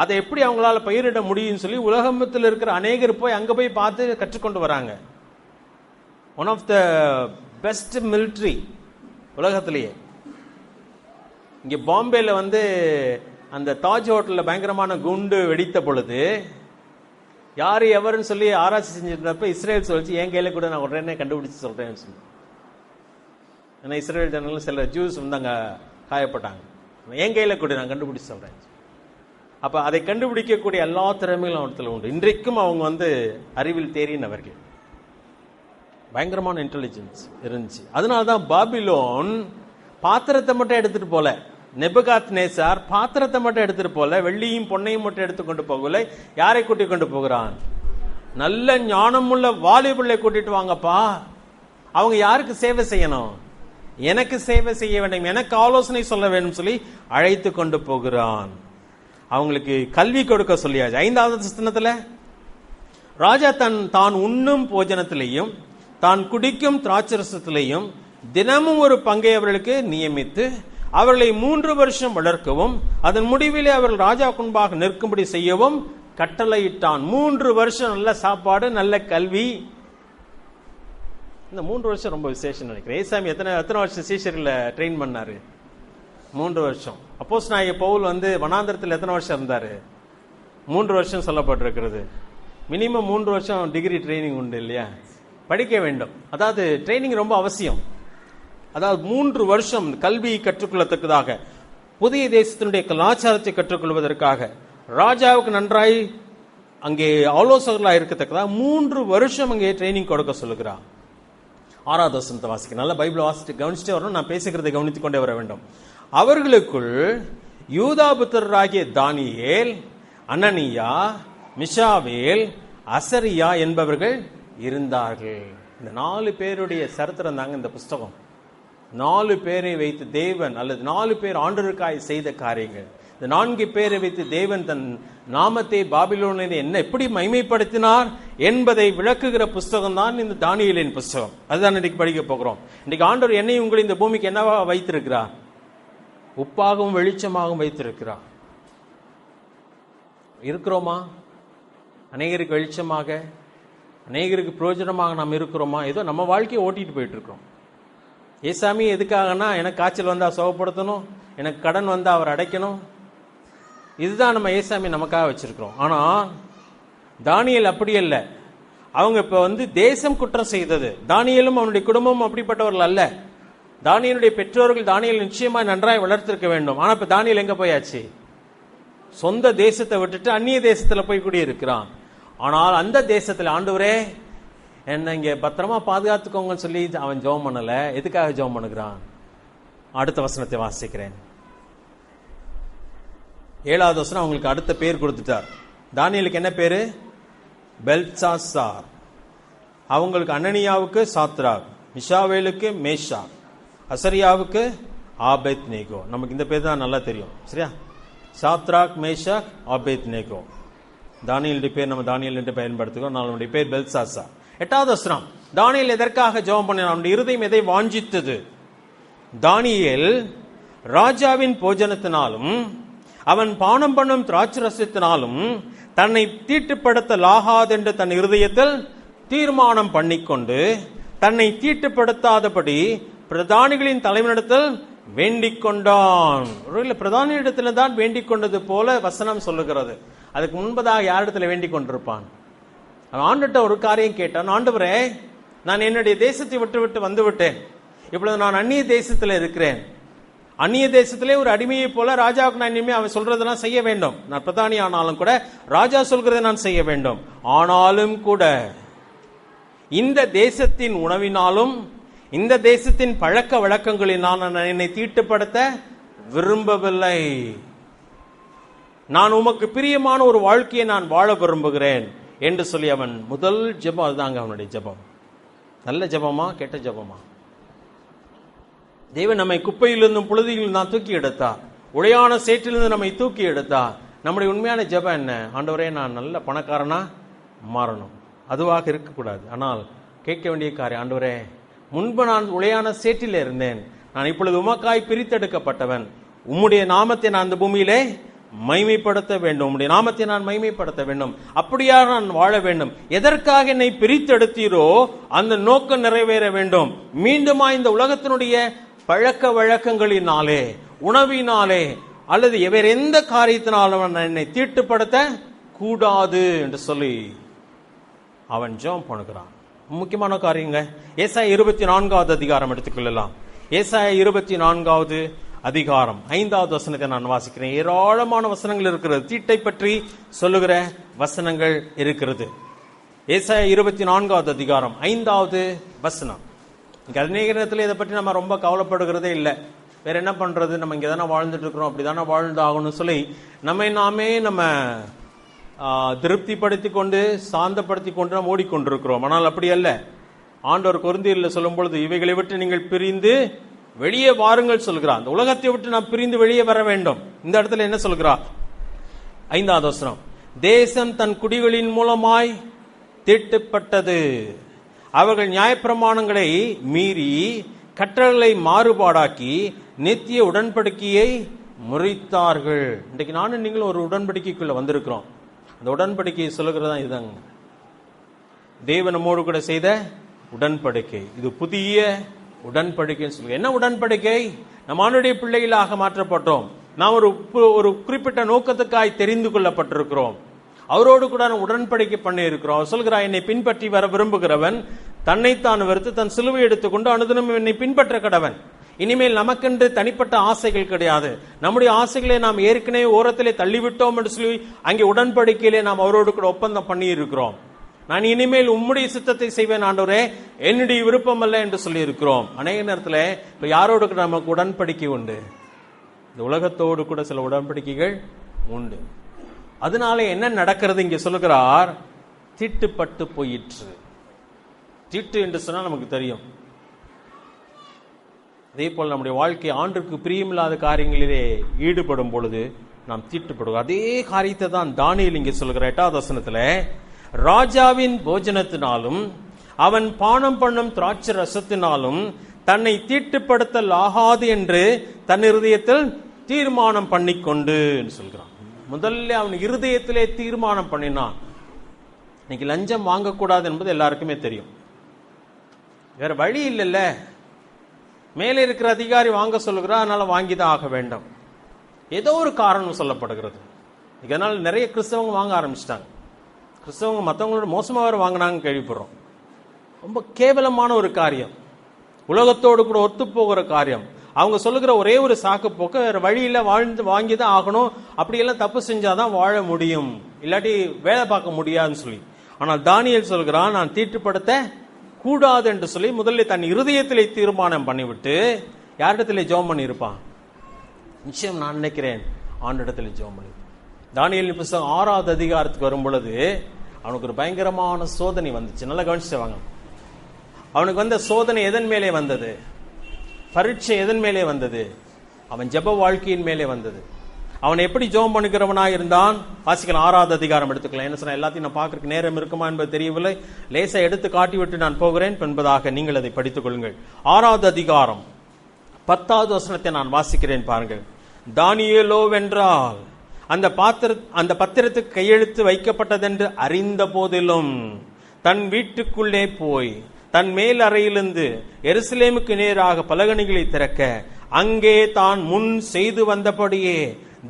அதை எப்படி அவங்களால பயிரிட முடியும் சொல்லி உலகத்தில் இருக்கிற அநேகர் போய் அங்க போய் பார்த்து கற்றுக்கொண்டு வராங்க. One of the best military உலகத்திலேயே. இங்க பாம்பேல அந்த தாஜ் ஹோட்டல்ல பயங்கரமான குண்டு வெடித்த பொழுது யாரு எவருன்னு சொல்லி ஆராய்ச்சி செஞ்சிருந்தப்ப இஸ்ரேல் சொல்லிச்சு, என் கையில கூட நான் உடனே கண்டுபிடிச்சு சொல்றேன்னு சொல்லி. ஏன்னா இஸ்ரேல் ஜனங்கள் சில ஜூஸ் அங்க காயப்பட்டாங்க, என் கையில கூட நான் கண்டுபிடிச்சு சொல்றேன். அப்ப அதை கண்டுபிடிக்கக்கூடிய எல்லா திறமைகளும் அவத்துல உண்டு. இன்றைக்கும் அவங்க அறிவில் தேறினவர்கள், பயங்கரமான இன்டெலிஜென்ஸ் இருந்துச்சு. அதனாலதான் பாபிலோன் பாத்திரத்தை மட்டும் எடுத்துட்டு போல, நேபுகாத்நேசார் பாத்திரத்தை மட்டும் எடுத்துட்டு போல, வெள்ளியும் பொன்னையும் மட்டும் எடுத்துக்கொண்டு போகல. யாரை கூட்டிக் கொண்டு போகிறான்? நல்ல ஞானமுள்ள வாலிபுள்ளை கூட்டிட்டு வாங்கப்பா. அவங்க யாருக்கு சேவை செய்யணும்? எனக்கு சேவை செய்ய வேண்டும், எனக்கு ஆலோசனை சொல்ல வேண்டும் சொல்லி அழைத்து கொண்டு போகிறான். அவங்களுக்கு கல்வி கொடுக்க சொல்லியாச்சு. 5வது வசனத்துல, ராஜா தான் உண்ணும் போஜனத்திலையும் தான் குடிக்கும் திராட்சரசத்திலையும் தினமும் ஒரு பங்கை அவர்களுக்கு நியமித்து அவர்களை 3 வருஷம் வளர்க்கவும் அதன் முடிவிலே அவர்கள் ராஜா முன்பாக நிற்கும்படி செய்யவும் கட்டளையிட்டான். 3 வருஷம் நல்ல சாப்பாடு, நல்ல கல்வி. இந்த 3 வருஷம் ரொம்ப விசேஷம் நினைக்கிறேன். ஏசாமி எத்தனை வருஷம் சீஷர்களை ட்ரெயின் பண்ணாரு? 3 வருஷம். அப்போஸ்தலனாகிய பவுல் வனாந்தரத்தில் எத்தனை வருஷம் இருந்தாரு? 3 வருஷம் சொல்லப்பட்டிருக்கிறது. மினிமம் 3 வருஷம் டிகிரி ட்ரைனிங் உண்டு இல்லையா? படிக்க வேண்டும். அதாவது ட்ரைனிங் ரொம்ப அவசியம். அதாவது 3 வருஷம் கல்வி கற்றுக்கொள்ளத்தக்கதாக, புதிய தேசத்தினுடைய கலாச்சாரத்தை கற்றுக்கொள்வதற்காக, ராஜாவுக்கு நன்றாய் அங்கே ஆலோசகர்களாக இருக்கத்தக்கதாக 3 வருஷம் அங்கே ட்ரைனிங் கொடுக்க சொல்லுகிறார். 6வது வசனத்தை வாசிக்க, நல்ல பைபிள் வாசிட்டு கவனிச்சுட்டே வரணும், நான் பேசுகிறதை கவனித்துக் கொண்டே வர வேண்டும். அவர்களுக்குள் யூதா புத்திரராகிய தானியேல், அனனியா, மிஷாவேல், அசரியா என்பவர்கள் இருந்தார்கள். இந்த 4 பேருடைய சரித்திரம் தாங்க இந்த புஸ்தகம். 4 பேரை வைத்து தேவன் அல்லது 4 பேர் ஆண்டவருக்காய் செய்த காரியங்கள். இந்த 4 பேரை வைத்து தேவன் தன் நாமத்தை பாபிலோனில் என்ன எப்படி மகிமைப்படுத்தினார் என்பதை விளக்குகிற புஸ்தகம் தான் இந்த தானியேலின் புஸ்தகம். அதுதான் இன்னைக்கு படிக்க போகிறோம். இன்னைக்கு ஆண்டவர் என்னை உங்களை இந்த பூமிக்கு என்னவா வைத்திருக்கிறார்? உப்பாகவும் வெளிச்சமாகவும் வைத்திருக்கிறார். இருக்கிறோமா? அநேகருக்கு வெளிச்சமாக, அநேகருக்கு பிரயோஜனமாக நாம் இருக்கிறோமா? ஏதோ நம்ம வாழ்க்கையை ஓட்டிட்டு போயிட்டு இருக்கிறோம். ஏசாமி எதுக்காகனா, எனக்கு காய்ச்சல் வந்தா சுகப்படுத்தணும், எனக்கு கடன் வந்தா அவர் அடைக்கணும். இதுதான் நம்ம ஏசாமி நமக்காக வச்சிருக்கிறோம். ஆனா தானியேல் அப்படி அல்ல. அவங்க இப்ப தேசம் குற்றம் செய்தது. தானியேலும் அவனுடைய குடும்பமும் அப்படிப்பட்டவர்கள் அல்ல. தானியேலுடைய பெற்றோர்கள் தானியேல் நிச்சயமா நன்றாய் வளர்த்திருக்க வேண்டும். ஆனா இப்ப தானியேல் எங்க போயாச்சு? சொந்த தேசத்தை விட்டுட்டு அந்நிய தேசத்துல போய் குடியிருக்கிறான். ஆனால் அந்த தேசத்துல ஆண்டவரே என்ன இங்க பத்திரமா பாதுகாத்துக்கோங்கன்னு சொல்லி அவன் ஜெபம் பண்ணல. எதுக்காக ஜெபம் பண்ணுகிறான்? அடுத்த வசனத்தை வாசிக்கிறேன். 7வது வசனம் அவங்களுக்கு அடுத்த பேர் கொடுத்துட்டார். தானியேலுக்கு என்ன பேரு? பெல்சாசார். அவங்களுக்கு அனனியாவுக்கு சாத்ராக், மிஷாவேலுக்கு மேஷாக், அசரியாவுக்கு ஆபேத்நேகோ. நமக்கு இந்த பேர் தான் நல்லா தெரியும், சரியா? Shadrach, Meshach, Abednego. தானியேலுடைய பேர் நம்ம தானியேல் என்று பயன்படுத்துகிறோம். நம்முடைய பேர் பெல்சாசார். 8வது வசனம், தானியேல் எதற்காக ஜெபம் பண்ணினான்? அவனுடைய இருதயம் எதை வாஞ்சித்தது? தானியேல் ராஜாவின் போஜனத்தினாலும் அவன் பானம் பண்ணும் திராட்சரசத்தினாலும் தன்னை தீட்டுப்படுத்தலாகாது என்று தன் இருதயத்தில் தீர்மானம் பண்ணிக்கொண்டு தன்னை தீட்டுப்படுத்தாதபடி பிரதானிகளின் தலைவனிடத்தில் வேண்டிக் கொண்டான். பிரதானியிடத்தில் தான் வேண்டிக் கொண்டது போல வசனம் சொல்லுகிறது. அதுக்கு முன்பதாக யாரிடத்துல வேண்டிக் கொண்டிருப்பான்? அவன் ஆண்டுகிட்ட ஒரு காரியம் கேட்டான். ஆண்டவரே, நான் என்னுடைய தேசத்தை விட்டு விட்டு வந்து விட்டேன். இப்பொழுது நான் அந்நிய தேசத்தில் இருக்கிறேன். அந்நிய தேசத்திலே ஒரு அடிமையை போல ராஜாவுக்கு நான் இனிமே அவன் சொல்றதெல்லாம் செய்ய வேண்டும். நான் பிரதானி ஆனாலும் கூட ராஜா சொல்கிறதை நான் செய்ய வேண்டும். ஆனாலும் கூட இந்த தேசத்தின் உணவினாலும் இந்த தேசத்தின் பழக்க வழக்கங்களினால் நான் என்னை தீட்டுப்படுத்த விரும்பவில்லை. நான் உமக்கு பிரியமான ஒரு வாழ்க்கையை நான் வாழ விரும்புகிறேன் என்று சொல்லி அவன் முதல் ஜெபம் அதுதாங்க அவனுடைய ஜெபம். நல்ல ஜெபமா கெட்ட ஜெபமா? தேவன் நம்மை குப்பையிலிருந்தும் புழுதியிலிருந்து நான் தூக்கி எடுத்தார். உளையான சேற்றிலிருந்து நம்மை தூக்கி எடுத்தார். நம்முடைய உண்மையான ஜெபம் என்ன? ஆண்டவரே, நான் நல்ல பணக்காரனா மாறணும். அதுவாக இருக்கக்கூடாது. ஆனால் கேட்க வேண்டிய காரியம், ஆண்டவரே, முன்பு நான் உளையான சேற்றில் இருந்தேன். நான் இப்பொழுது உமக்காய் பிரித்தெடுக்கப்பட்டவன். உம்முடைய நாமத்தை நான் அந்த பூமியிலே மைமைப்படுத்த வேண்டும். உம்முடைய நாமத்தை நான் மைமைப்படுத்த வேண்டும். அப்படியா நான் வாழ வேண்டும். எதற்காக என்னை பிரித்தெடுத்தீரோ அந்த நோக்கம் நிறைவேற வேண்டும். மீண்டுமா இந்த உலகத்தினுடைய பழக்க வழக்கங்களினாலே, உணவினாலே அல்லது வேற எந்த காரியத்தினாலும் என்னை தீட்டுப்படுத்த கூடாது என்று சொல்லி அவன் ஜெபம் பண்ணுகிறான். முக்கியமான காரியங்க. ஏசாயா 24வது அதிகாரம் எடுத்துக்கொள்ளலாம். ஏசாயா 24வது அதிகாரம் 5வது வசனத்தை நான் வாசிக்கிறேன். ஏராளமான வசனங்கள் இருக்கிறது. தீட்டை பற்றி சொல்லுகிற வசனங்கள் இருக்கிறது. ஏசாயா 24வது அதிகாரம் 5வது வசனம். இங்க அநேக நேரத்தில் இதை பற்றி நம்ம ரொம்ப கவலைப்படுகிறதே இல்லை. வேற என்ன பண்றது, நம்ம இங்க தானே வாழ்ந்துட்டு இருக்கிறோம், அப்படிதானே வாழ்ந்து ஆகணும்னு சொல்லி நம்மை நாமே நம்ம திருப்திப்படுத்தி கொண்டு சாந்தப்படுத்தி கொண்டு நாம் ஓடிக்கொண்டிருக்கிறோம். ஆனால் அப்படி அல்ல. ஆண்டவர் கொரிந்தியரில் சொல்லும் பொழுது இவைகளை விட்டு நீங்கள் பிரிந்து வெளியே வாருங்கள் சொல்கிறார். அந்த உலகத்தை விட்டு நாம் பிரிந்து வெளியே வர வேண்டும். இந்த இடத்துல என்ன சொல்கிறார்? 5வது வசனம், தேசம் தன் குடிகளின் மூலமாய் தீட்டுப்பட்டது. அவர்கள் நியாயப்பிரமாணங்களை மீறி கட்டளைகளை மாறுபாடாக்கி நித்திய உடன்படிக்கையை முறித்தார்கள். இன்றைக்கு நானும் நீங்களும் ஒரு உடன்படிக்கைக்குள்ள வந்திருக்கிறோம். அந்த உடன்படிக்கையை சொல்லுகிறதா இதுதாங்க, தேவன் நம்மோடு கூட செய்த உடன்படிக்கை. இது புதிய உடன்படிக்கை சொல்லுங்க. என்ன உடன்படிக்கை? நம்ம ஆண்டுடைய பிள்ளைகளாக மாற்றப்பட்டோம். நாம் ஒரு குறிப்பிட்ட நோக்கத்துக்காய் தெரிந்து கொள்ளப்பட்டிருக்கிறோம். அவரோடு கூட உடன்படிக்கை பண்ணி இருக்கிறோம். அவர் சொல்கிறார், என்னை பின்பற்றி வர விரும்புகிறவன் தன்னைத்தான் வெறுத்து தன் சிலுவை எடுத்துக்கொண்டு அனுதினம் என்னை பின்பற்ற கடவன். இனிமேல் நமக்கென்று தனிப்பட்ட ஆசைகள் கிடையாது. நம்முடைய ஆசைகளை நாம் ஏற்கனவே ஓரத்திலே தள்ளிவிட்டோம் என்று சொல்லி அங்கே உடன்படிக்கையிலே நாம் அவரோடு கூட ஒப்பந்தம் பண்ணி இருக்கிறோம். நான் இனிமேல் உம்முடைய சித்தத்தை செய்வேன் ஆண்டவரே, என்னுடைய விருப்பம் அல்ல என்று சொல்லி இருக்கிறோம். அநேக நேரத்தில் இப்ப யாரோடு கூட நமக்கு உடன்படிக்கை உண்டு? இந்த உலகத்தோடு கூட சில உடன்படிக்கைகள் உண்டு. அதனால என்ன நடக்கிறது? இங்க சொல்லுகிறார், தீட்டுப்பட்டு போயிற்று. தீட்டு என்று சொன்னால் நமக்கு தெரியும். அதே போல் நம்முடைய வாழ்க்கை ஆண்டுக்கு பிரியமில்லாத காரியங்களிலே ஈடுபடும் பொழுது நாம் தீட்டுப்படுவோம். அதே காரியத்தை தான் தானியேல் இங்கே சொல்கிற 8வது வசனத்துல, ராஜாவின் போஜனத்தினாலும் அவன் பானம் பண்ணும் திராட்சை ரசத்தினாலும் தன்னை தீட்டுப்படுத்தல் ஆகாது என்று தன் இருதயத்தில் தீர்மானம் பண்ணிக்கொண்டு சொல்கிறான். முதல்ல அவன் இருதயத்திலே தீர்மானம் பண்ணினான். இன்னைக்கு லஞ்சம் வாங்கக்கூடாது என்பது எல்லாருக்குமே தெரியும். வேற வழி இல்லைல்ல, மேலே இருக்கிற அதிகாரி வாங்க சொல்லுகிறா, அதனால வாங்கிதான் ஆக வேண்டும். ஏதோ ஒரு காரணம் சொல்லப்படுகிறது. இதனால நிறைய கிறிஸ்தவங்க வாங்க ஆரம்பிச்சிட்டாங்க. கிறிஸ்தவங்க மற்றவங்களோட மோசமாக வாங்கினாங்க கேள்விப்படுறோம். ரொம்ப கேவலமான ஒரு காரியம், உலகத்தோடு கூட ஒத்து போகிற காரியம். அவங்க சொல்லுகிற ஒரே ஒரு சாக்கு போக்க, வேற வழியில வாங்கிதான் ஆகணும், அப்படியெல்லாம் தப்பு செஞ்சாதான் வாழ முடியும், இல்லாட்டி வேலை பார்க்க முடியாதுன்னு சொல்லி. ஆனால் தானியேல் சொல்கிறான், நான் தீட்டுப்படுத்த கூடாது என்று சொல்லி முதல்ல தன் இருதயத்திலே தீர்மானம் பண்ணிவிட்டு யாரிடத்திலே ஜெபம் பண்ணி இருப்பான்? நிச்சயம் நான் நினைக்கிறேன் ஆண்டிடத்திலே ஜெபம் பண்ணி. தானியேலின் புத்தகம் 6வது அதிகாரத்துக்கு வரும் பொழுது அவனுக்கு ஒரு பயங்கரமான சோதனை வந்துச்சு. நல்லா கவனிச்சுவாங்க. அவனுக்கு வந்த சோதனை எதன் மேலே வந்தது? பரீட்சை எதன் மேலே வந்தது? அவன் ஜெப வாழ்க்கையின் மேலே வந்தது. அவன் எப்படி ஜெபம் பண்ணுகிறவனாக இருந்தான்? வாசிக்கலாம், 6வது அதிகாரம் எடுத்துக்கலாம். என்ன சொன்ன, எல்லாத்தையும் நான் பார்க்கறதுக்கு நேரம் இருக்குமா என்பது தெரியவில்லை, லேசா எடுத்து காட்டிவிட்டு நான் போகிறேன் என்பதாக நீங்கள் அதை படித்துக் கொள்ளுங்கள். 6வது அதிகாரம் 10வது வசனத்தை நான் வாசிக்கிறேன் பாருங்கள். தானியேலோ வென்றால் அந்த பத்திரத்துக்கு கையெழுத்து வைக்கப்பட்டதென்று அறிந்த போதிலும் தன் வீட்டுக்குள்ளே போய் தன் மேல் அறையிலிருந்து எருசலேமுக்கு நேராக பலகணிகளை திறக்க அங்கே தான் முன் செய்து வந்தபடியே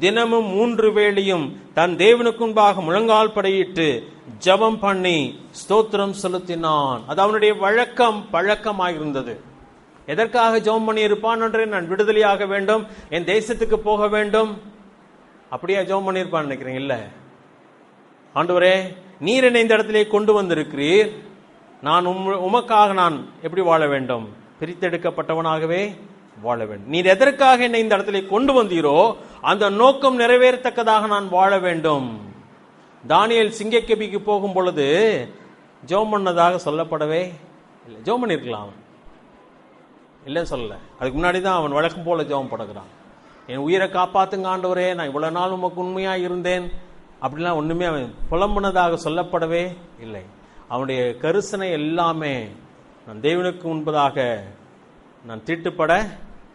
தினமும் 3 வேளையும் தன் தேவனுக்கு முன்பாக முழங்கால் படையிட்டு ஜெபம் பண்ணி ஸ்தோத்திரம் செலுத்தினான். அது அவனுடைய பழக்கமாயிருந்தது. எதற்காக ஜெபம் பண்ணி இருப்பான் என்று, நான் விடுதலையாக வேண்டும், என் தேசத்துக்கு போக வேண்டும், அப்படியே ஜெபம் பண்ணியிருப்பான் நினைக்கிறேன். இல்ல, ஆண்டவரே நீர் என்னை இந்த இடத்திலே கொண்டு வந்திருக்கிறீர், நான் உமக்காக நான் எப்படி வாழ வேண்டும்? பிரித்தெடுக்கப்பட்டவனாகவே வாழ வேண்டும். நீர் எதற்காக என்னை இந்த இடத்திலே கொண்டு வந்தீரோ அந்த நோக்கம் நிறைவேறத்தக்கதாக நான் வாழ வேண்டும். தானியேல் சிங்கக்கெபிக்கு போகும் பொழுது ஜெபம் பண்ணதாக சொல்லப்படவே இல்லை. ஜெபம் பண்ணிருக்கலாம், இல்லைன்னு சொல்லல. அதுக்கு முன்னாடி தான் அவன் வழக்கம் போல ஜெபம் படுகிறான். என் உயிரை காப்பாத்துங்க ஆண்டவரே, நான் இவ்வளவு நாள் உமக்கு உண்மையா இருந்தேன், அப்படிலாம் ஒண்ணுமே அவன் புலம்புனதாக சொல்லப்படவே இல்லை. அவனுடைய கரிசனை எல்லாமே நான் தேவனுக்கு முன்பதாக நான் தீட்டுப்பட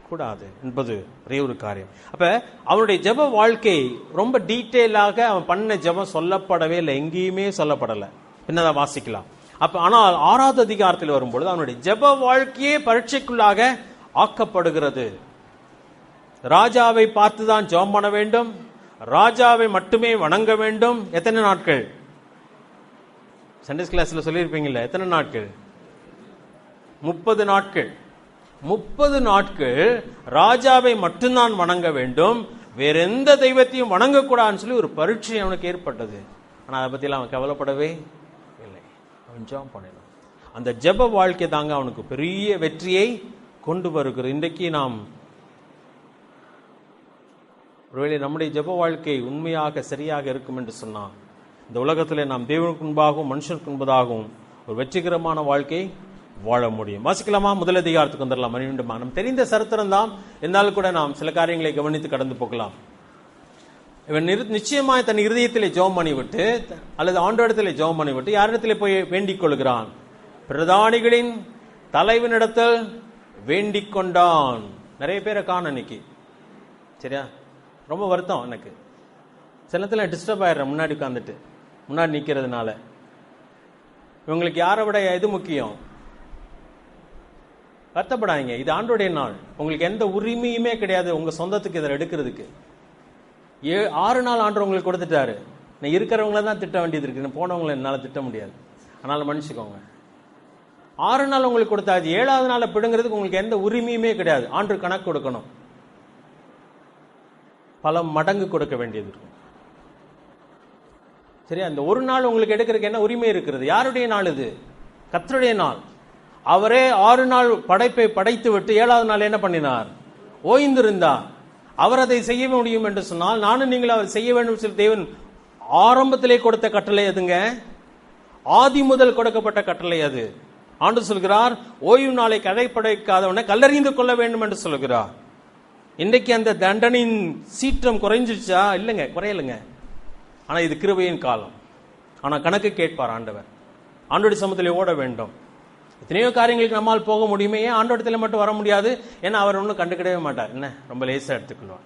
கூடாது என்பது ஒரே ஒரு காரியம். அப்ப அவனுடைய ஜெப வாழ்க்கை ரொம்ப டீட்டெயிலாக அவன் பண்ண ஜெபம் சொல்லப்படவே இல்லை, எங்கேயுமே சொல்லப்படலை. பின்னதான் வாசிக்கலாம். அப்ப ஆனால் 6வது அதிகாரத்தில் வரும்பொழுது அவனுடைய ஜெப வாழ்க்கையே பரீட்சைக்குள்ளாக ஆக்கப்படுகிறது. ராஜாவை பார்த்துதான் ஜெபம் பண்ண வேண்டும், ராஜாவை மட்டுமே வணங்க வேண்டும். எத்தனை நாட்கள்? சண்டே கிளாஸ்ல சொல்லியிருப்பீங்கல்ல, எத்தனை நாட்கள்? 30 நாட்கள். 30 நாட்கள் ராஜாவை மட்டும்தான் வணங்க வேண்டும், வேற எந்த தெய்வத்தையும் வணங்கக்கூடாதுன்னு சொல்லி ஒரு பரீட்சை அவனுக்கு ஏற்பட்டது. ஆனா அதை பத்தி அவன் கவலைப்படவே இல்லை. அவன் ஜெபம் பண்ணினான். அந்த ஜெப வாழ்க்கை தாங்க அவனுக்கு பெரிய வெற்றியை கொண்டு வருகிறது. இன்றைக்கு நாம் ஒருவேளை நம்முடைய ஜெப வாழ்க்கை உண்மையாக சரியாக இருக்கும் என்று சொன்னால் இந்த உலகத்திலே நாம் தேவனுக்கு முன்பாகவும் மனுஷனுக்கு முன்பதாகவும் ஒரு வெற்றிகரமான வாழ்க்கை வாழ முடியும். வாசிக்கலாமா? முதல் அதிகாரத்துக்கு வந்துடலாம். நம்ம தெரிந்த சரித்திரம் தான், இருந்தாலும் கூட நாம் சில காரியங்களை கவனித்து கடந்து போகலாம். இவன் நிச்சயமாய் தன் இருதயத்திலே ஜெபம் பண்ணிவிட்டு அல்லது ஆண்டவரிடத்திலே ஜெபம் பண்ணிவிட்டு யாரிடத்திலே போய் வேண்டிக் கொள்கிறான்? பிரதானிகளின் தலைவனிடத்தில் வேண்டிக் கொண்டான். நிறைய பேரை காண இன்னைக்கு, சரியா? ரொம்ப வருத்தம் எனக்கு. சில நேரத்தில் டிஸ்டர்ப் ஆயிடுறேன் முன்னாடி உட்காந்துட்டு, முன்னாடி நிற்கிறதுனால. இவங்களுக்கு யாரை விட எது முக்கியம்? வருத்தப்படாதீங்க, இது ஆண்டோடைய நாள். உங்களுக்கு எந்த உரிமையுமே கிடையாது உங்க சொந்தத்துக்கு இதில் எடுக்கிறதுக்கு. 6 நாள் ஆண்டு உங்களுக்கு கொடுத்துட்டாரு. நான் இருக்கிறவங்கள தான் திட்ட வேண்டியது இருக்கு, போனவங்களை என்னால் திட்ட முடியாது, அதனால மன்னிச்சுக்கோங்க. 6 நாள் உங்களுக்கு கொடுத்தாச்சு, 7வது நாளை பிடுங்கிறதுக்கு உங்களுக்கு எந்த உரிமையுமே கிடையாது. ஆண்டு கணக்கு கொடுக்கணும், பல மடங்கு கொடுக்க வேண்டியது இருக்கும். சரியா? அந்த ஒரு நாள் உங்களுக்கு எடுக்கிறதுக்கு என்ன உரிமை இருக்கிறது? யாருடைய நாள் இது? கர்த்தருடைய நாள். அவரே 6 நாள் படைப்பை படைத்து விட்டு 7வது நாள் என்ன பண்ணினார்? ஓய்ந்திருந்தார். அவர் அதை செய்ய முடியும் என்று சொன்னால் நானும் நீங்கள் அவர் செய்ய வேண்டும் சொல்லி தேவன் ஆரம்பத்திலே கொடுத்த கட்டளை எதுங்க? ஆதி முதல் கொடுக்கப்பட்ட கட்டளை அது. ஆண்டு சொல்கிறார், ஓய்வு நாளை கடைப்படைக்காதவனை கல்லறிந்து கொள்ள வேண்டும் என்று சொல்கிறார். இன்றைக்கு அந்த தண்டனையின் சீற்றம் குறைஞ்சிருச்சா? இல்லைங்க, குறையலைங்க. ஆனா இது கிருபையின் காலம். ஆனா கணக்கு கேட்பார் ஆண்டவர். ஆண்டோட சமூகத்தில் ஓட வேண்டும். எத்தனையோ காரியங்களுக்கு நம்மால் போக முடியுமே, ஏன் ஆண்டோடத்துல மட்டும் வர முடியாது? ஏன்னா அவர் ஒன்றும் கண்டுக்கிடவே மாட்டார். என்ன, ரொம்ப லேசா எடுத்துக்கொள்வார்.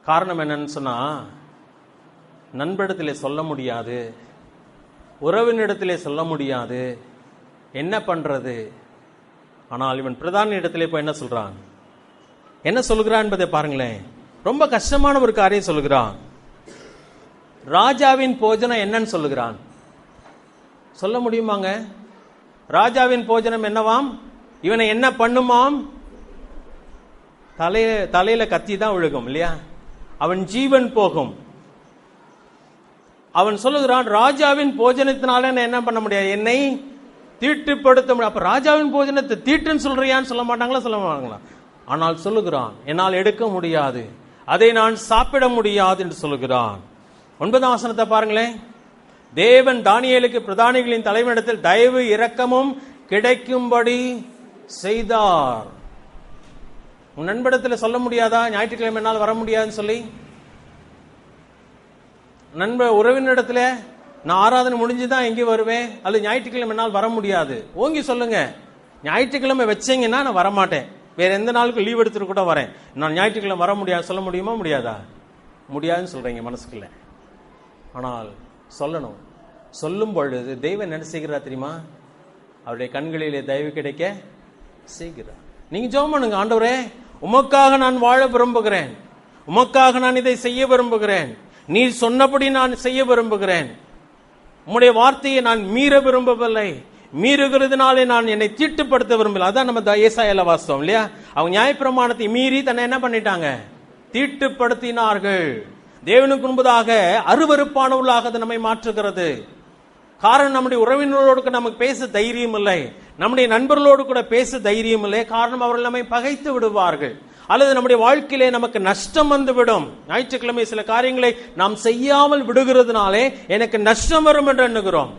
காரணம் என்னன்னு சொன்னா, நண்பரிடத்திலே சொல்ல முடியாது, உறவினிடத்திலே சொல்ல முடியாது, என்ன பண்றது? ஆனால் இவன் பிரதான இடத்திலே போய் என்ன சொல்றான், என்ன சொல்கிறான் என்பதை பாருங்களேன். ரொம்ப கஷ்டமான ஒரு காரியம் சொல்லுகிறான். ராஜாவின் போஜனம் என்னன்னு சொல்லுகிறான். சொல்ல முடியுமாங்க? ராஜாவின் போஜனம் என்னவாம்? இவனை என்ன பண்ணுமாம்? தலையில கத்தி தான் விழுகும் இல்லையா? அவன் ஜீவன் போகும். அவன் சொல்லுகிறான், ராஜாவின் போஜனத்தினால என்ன பண்ண முடியாது, என்னை தீட்டுப்படுத்த முடியாது. அப்ப ராஜாவின் போஜனத்தை தீட்டுன்னு சொல்றியான்னு சொல்ல மாட்டாங்களா? சொல்ல மாட்டாங்களா? ஆனால் சொல்லுகிறான், என்னால் எடுக்க முடியாது, அதை நான் சாப்பிட முடியாது என்று சொல்லுகிறான். 9ஆம் வசனத்தை பாருங்களேன். தேவன் தானியேலுக்கு பிரதானிகளின் தலைவனிடத்தில் தயவு இரக்கமும் கிடைக்கும்படி செய்தார். உன் நண்பரிடத்தில் சொல்ல முடியாதா, ஞாயிற்றுக்கிழமை என்னால் வர முடியாதுன்னு சொல்லி? உறவினிடத்துல நான் ஆராதனை முடிஞ்சுதான் எங்கே வருவேன், அல்லது ஞாயிற்றுக்கிழமை என்னால் வர முடியாது, ஓங்கி சொல்லுங்க. ஞாயிற்றுக்கிழமை வச்சீங்கன்னா நான் வரமாட்டேன், வேற எந்த நாளுக்கும் லீவ் எடுத்துட்டு கூட வரேன், நான் ஞாயிற்றுக்கிழமை வர முடியாது சொல்ல முடியுமா? முடியாதா? முடியாதுன்னு சொல்றீங்க மனசுக்குள்ள. ஆனால் சொல்லணும். சொல்லும் பொழுது தெய்வம் என்ன செய்கிறார் தெரியுமா? அவருடைய கண்களிலே தயவு கிடைக்க செய்கிறார். நீங்க ஜெபம் பண்ணுங்க, ஆண்டவரே உமக்காக நான் வாழ விரும்புகிறேன், உமக்காக நான் இதை செய்ய விரும்புகிறேன், நீர் சொன்னபடி நான் செய்ய விரும்புகிறேன், உம்முடைய வார்த்தையை நான் மீற விரும்பவில்லை, மீறுகிறதுனாலே நான் என்னை தீட்டுப்படுத்த விரும்பல. அதான் நம்ம ஏசாயால வாசித்தோம் இல்லையா? அவங்க நியாயப்பிரமாணத்தை மீறி தன்னை என்ன பண்ணிட்டாங்க, தீட்டுப்படுத்தினார்கள். தேவனுக்கு முன்பதாக அருவருப்பானவர்களாக அது நம்மை மாற்றுகிறது. காரணம், நம்முடைய உறவினர்களோடு நமக்கு பேச தைரியம் இல்லை, நம்முடைய நண்பர்களோடு கூட பேச தைரியம் இல்லை. காரணம், அவர்கள் நம்மை பகைத்து விடுவார்கள், அல்லது நம்முடைய வாழ்க்கையிலே நமக்கு நஷ்டம் வந்துவிடும். ஞாயிற்றுக்கிழமை சில காரியங்களை நாம் செய்யாமல் விடுகிறதுனாலே எனக்கு நஷ்டம் வரும் என்று எண்ணுகிறோம்.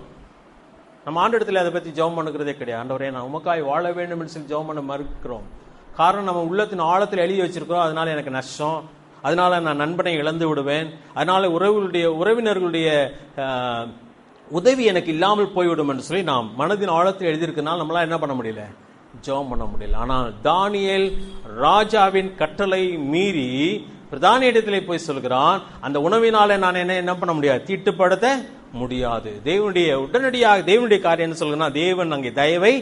நம்ம ஆண்டவரிடத்தில் அதை பற்றி ஜெபம் பண்ணுகிறதே கிடையாது. ஆண்டவரே நான் உமக்காய் வாழ வேண்டும் என்று சொல்லி ஜெபம் பண்ண மறுக்கிறோம். காரணம், நம்ம உள்ளத்தின் ஆழத்தில் எழுதி வச்சிருக்கிறோம், அதனால எனக்கு நஷ்டம், அதனால நான் நண்பனை இழந்து விடுவேன், அதனால உறவினர்களுடைய உதவி எனக்கு இல்லாமல் போய்விடும் என்று சொல்லி நாம் மனதின் ஆழத்தில் எழுதியிருக்கனால நம்மளால என்ன பண்ண முடியல, ஜெபம் பண்ண முடியல. ஆனால் தானியேல் ராஜாவின் கட்டளை மீறி பிரதான இடத்திலே போய் சொல்கிறான், அந்த உணவினால நான் என்ன பண்ண முடியாது, தீட்டுப்படுத்த முடியாது. தேவனுடைய உடனடியாக தேவனுடைய காரியம் என்ன சொல்கிறான், தேவன் அங்கே தயவை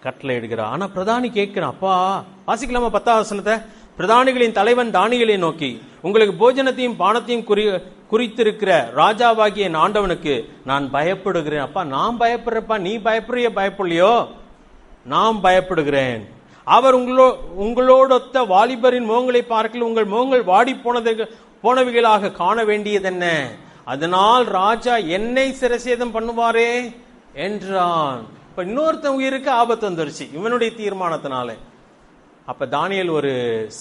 கட்டளை இடுகிறார். ஆனா பிரதானி கேட்கிறான், அப்பா வாசிக்கலாமா 10ஆம் வசனத்தை? பிரதானிகளின் தலைவன் தானியேலை நோக்கி, உங்களுக்கு போஜனத்தையும் பானத்தையும் குறித்திருக்கிற ராஜாவாகிய என் ஆண்டவனுக்கு நான் பயப்படுகிறேன். அப்பா நான் பயப்படுறப்பா, நீ பயப்படலையோ? நான் பயப்படுகிறேன். அவர் உங்களோடொத்த வாலிபரின் முகங்களை பார்க்கல, உங்கள் முகங்கள் வாடி போனவைகளாக காண வேண்டியதென்ன, அதனால் ராஜா என்னை சிரசேதம் பண்ணுவாரே என்றான். இப்ப இன்னொருத்தன் உயிருக்கு ஆபத்து வந்துருச்சு இவனுடைய தீர்மானத்தினால. அப்ப தானியேல் ஒரு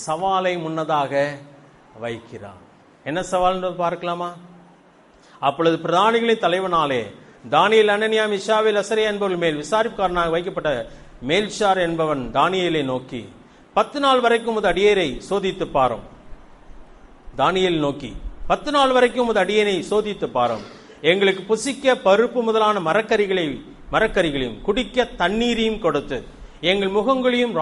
சவாலை முன்னதாக வைக்கிறான். என்ன சவால் பார்க்கலாமா? அப்பொழுது பிரதானிகளின் தலைவனாலே தானியேல், அனனியா, மிஷாவேல், அசரியா என்பவர்கள் மேல் விசாரிப்புக்காரனாக வைக்கப்பட்ட மேல்ஷார் என்பவன் தானியேலை நோக்கி, 10 நாள் வரைக்கும் உமது அடியேரை சோதித்து பாரும். தானியேல் நோக்கி, 10 நாள் வரைக்கும் உமது அடியேனை சோதித்து பாரும். எங்களுக்கு புசிக்க பருப்பு முதலான மரக்கறிகளையும் குடிக்க தண்ணீரையும் கொடுத்து எங்கள் முகங்களையும்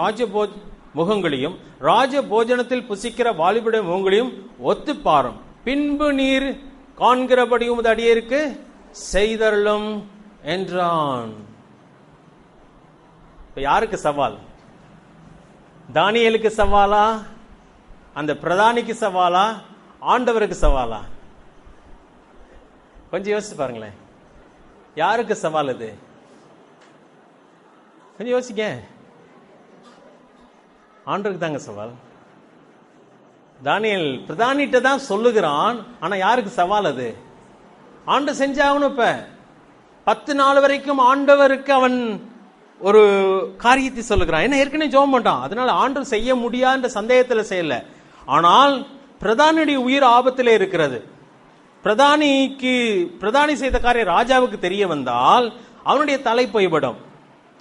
ராஜ போஜனத்தில் புசிக்கிற வாலிபுடைய முகங்களையும் ஒத்து பாரும். பின்பு நீர் காண்கிறபடி உமது அடியேருக்கு செய்தருளும் என்றான். யாருக்கு சவால்? தானியேலுக்கு சவாலா, அந்த பிரதானிக்கு சவாலா, ஆண்டவருக்கு சவாலா? கொஞ்சம் யோசிச்சு பாருங்களேன், யாருக்கு சவால் இது? கொஞ்சம் யோசிக்க. ஆண்டவருக்கு தாங்க சவால். தானியேல் பிரதானிட்ட தான் சொல்லுகிறான், ஆனா யாருக்கு சவால் அது? ஆண்டு செஞ்சாகணும். இப்ப 10 நாள் வரைக்கும் ஆண்டவருக்கு அவன் ஒரு காரியத்தை சொல்லுகிறான். என்ன, ஏற்கனவே ஜெபம் பண்ணிட்டான், அதனால ஆண்டவர் செய்ய முடியாத சந்தேகத்தில் செய்யல. ஆனால் பிரதானியுடைய உயிர் ஆபத்திலே இருக்கிறது. பிரதானி செய்த காரியம் ராஜாவுக்கு தெரிய வந்தால் அவனுடைய தலை போய்விடும்.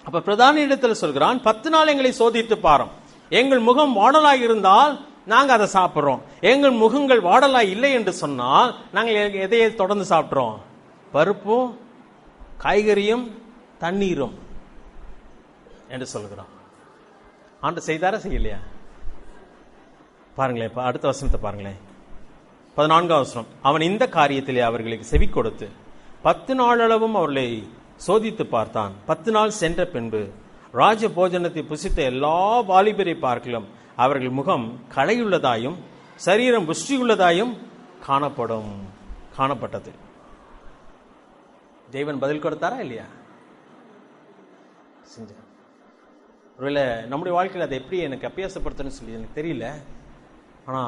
அப்ப பிரதானி இடத்துல சொல்கிறான், 10 நாள் எங்களை சோதித்து பாரும், எங்கள் முகம் வாடலாய் இருந்தால் நாங்க அதை சாப்பிட்றோம். எங்கள் முகங்கள் வாடலாய் இல்லை என்று சொன்னால் நாங்கள் எதையை தொடர்ந்து சாப்பிட்றோம்? பருப்பும் காய்கறியும் தண்ணீரும் என்று சொல்கிறோம். ஆண்டு செய்தாரா செய்யலையா? பாருங்களேன், அடுத்த வசனத்தை பாருங்களேன். 14ஆம் வசனம். அவன் இந்த காரியத்திலே அவர்களுக்கு செவி கொடுத்து 10 நாளளவும் அவர்களை சோதித்து பார்த்தான். 10 நாள் சென்ற பின்பு ராஜ போஜனத்தை புசித்த எல்லா வாலிபரை பார்க்கலாம் அவர்கள் முகம் களையுள்ளதாயும் சரீரம் புஷ்டியுள்ளதாயும் காணப்பட்டது. தேவன் பதில் கொடுத்தாரா இல்லையா? செஞ்சார். ஒருவேளை நம்முடைய வாழ்க்கையில் அதை எப்படி எனக்கு அபியாசப்படுத்தணும்னு சொல்லி எனக்கு தெரியல. ஆனா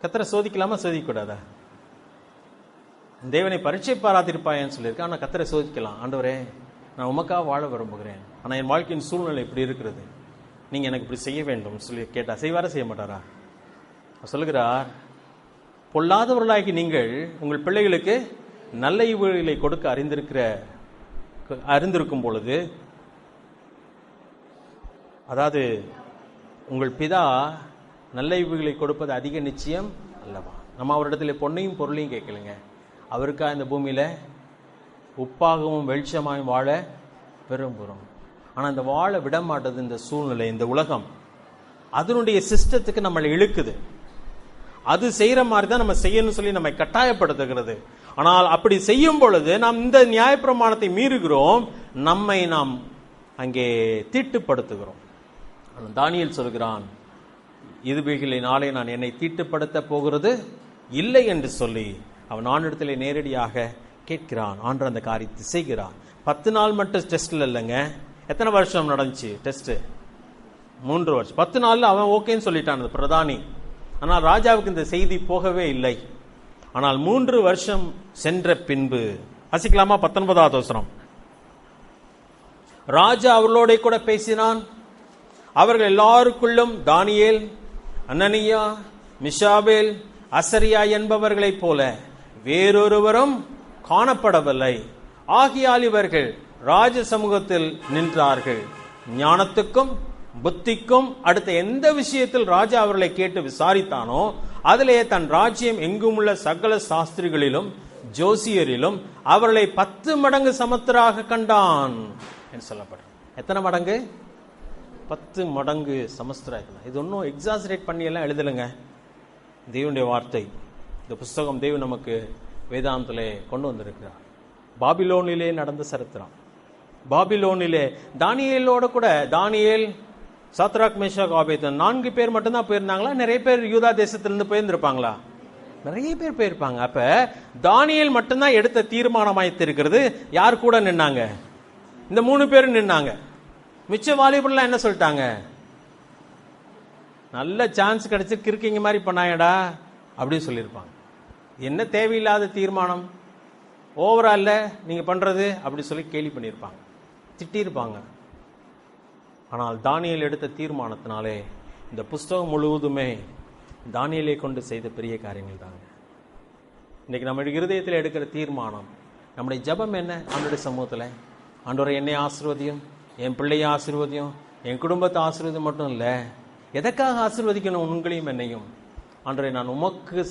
கர்த்தரை சோதிக்கலாமா, சோதிக்கக்கூடாதா? தேவனை பரீட்சை பாராதிருப்பாயன்னு சொல்லியிருக்கேன். ஆனால் கர்த்தரை சோதிக்கலாம். ஆண்டவரே, நான் உமக்காக வாழ விரும்புகிறேன், ஆனால் என் வாழ்க்கையின் சூழ்நிலை இப்படி இருக்கிறது, நீங்க எனக்கு இப்படி செய்ய வேண்டும் சொல்லி கேட்டா செய்வாரா செய்ய மாட்டாரா? சொல்லுகிறார், பொல்லாதவர்களாகி நீங்கள் உங்கள் பிள்ளைகளுக்கு நல்ல ஈவுகளை கொடுக்க அறிந்திருக்கும் பொழுது, அதாவது உங்கள் பிதா நல்ல ஈவுகளை கொடுப்பது அதிக நிச்சயம் அல்லவா? நம்ம அவரிடத்துல பொன்னையும் பொருளையும் கேட்கலங்க. அவருக்கா இந்த பூமியில உப்பாகவும் வெளிச்சமாகவும் வாழ விரும்புகிறோம். ஆனா இந்த வாழ விட மாட்டது இந்த சூழ்நிலை, இந்த உலகம் அதனுடைய சிஸ்டத்துக்கு நம்மளை இழுக்குது. அது செய்யற மாதிரி தான் நம்ம செய்யணும்னு சொல்லி நம்மை கட்டாயப்படுத்துகிறது. ஆனால் அப்படி செய்யும் பொழுது நாம் இந்த நியாயப்பிரமாணத்தை மீறுகிறோம், நம்மை நாம் அங்கே தீட்டுப்படுத்துகிறோம். தானியேல் சொல்கிறான், இதுவைகளை நாளே நான் என்னை தீட்டுப்படுத்த போகிறது இல்லை என்று சொல்லி அவன் ஆண்டவரிடத்திலே நேரடியாக கேட்கிறான். ஆண்டு அந்த காரியத்தை செய்கிறான். 10 நாள் மட்டும் டெஸ்ட்ல இல்லைங்க. எத்தனை வருஷம் நடந்துச்சு டெஸ்ட்? 3 வருஷம். 10 நாள்ல அவன் ஓகேன்னு சொல்லிட்டான் அந்த பிரதானி. ஆனால் ராஜாவுக்கு இந்த செய்தி போகவே இல்லை. ஆனால் 3 வருஷம் சென்ற பின்பு, வாசிக்கலாமா 19வது வசனம். ராஜா அவர்களோட கூட பேசினான். அவர்கள் எல்லாருக்குள்ளும் தானியேல், அனனியா, மிஷாபேல், அசரியா என்பவர்களைப் போல வேறொருவரும் காணப்படவில்லை. ஆகியால் இவர்கள் ராஜ சமூகத்தில் நின்றார்கள். ஞானத்துக்கும் புத்திக்கும் அடுத்த எந்த விஷயத்தில் ராஜா அவர்களை கேட்டு விசாரித்தானோ அதிலே தன் ராஜ்யம் எங்கும் உள்ள சகல சாஸ்திரிகளிலும் ஜோசியரிலும் அவர்களை 10 மடங்கு சமத்தராக கண்டான் என்று சொல்லப்படுற. எத்தனை மடங்கு? 10 மடங்கு சமஸ்தராக. இது ஒன்றும் எக்ஸாசரேட் பண்ணி எல்லாம் எழுதலைங்க. தேவனுடைய வார்த்தை. இந்த புஸ்தகம் தேவன் நமக்கு வேதாந்திலே கொண்டு வந்திருக்கிறார். பாபிலோனிலே நடந்த சரித்திரம். பாபிலோனிலே தானியேலோட கூட, தானியேல், சாத்ராக், மேஷாக், ஆபேத்நேகோ 4 பேர் மட்டும்தான் போயிருந்தாங்களா? நிறைய பேர் யூதா தேசத்திலிருந்து போயிருந்திருப்பாங்களா? நிறைய பேர் போயிருப்பாங்க. அப்ப தானியேல் மட்டும்தான் எடுத்த தீர்மானமாயிட்டு இருக்கிறது. யார் கூட நின்னாங்க? இந்த 3 பேரும் நின்னாங்க. மிச்ச வாலிபர்லாம் என்ன சொல்லிட்டாங்க? நல்ல சான்ஸ் கிடைச்சு கிறுக்கிங்க மாதிரி பண்ணாங்கடா அப்படின்னு சொல்லியிருப்பாங்க. என்ன தேவையில்லாத தீர்மானம், ஓவரால்ல நீங்க பண்றது அப்படி சொல்லி கேலி பண்ணியிருப்பாங்க, திட்டியிருப்பாங்க. ஆனால் தானியேல் எடுத்த தீர்மானத்தினாலே இந்த புஸ்தகம் முழுவதுமே தானியேலை கொண்டு செய்த பெரிய காரியங்கள் தாங்க. இன்னைக்கு நம்முடைய இருதயத்தில் எடுக்கிற தீர்மானம், நம்முடைய ஜெபம் என்ன? ஆண்டவருடைய சமூகத்தில், ஆண்டவரை என்னை ஆசீர்வதியும், என் பிள்ளையை ஆசீர்வதியும், என் குடும்பத்தை ஆசீர்வதியும் மட்டும் இல்லை, எதற்காக ஆசீர்வதிக்கணும் உங்களையும் என்னையும்? ஆண்டவரை நான் உமக்கு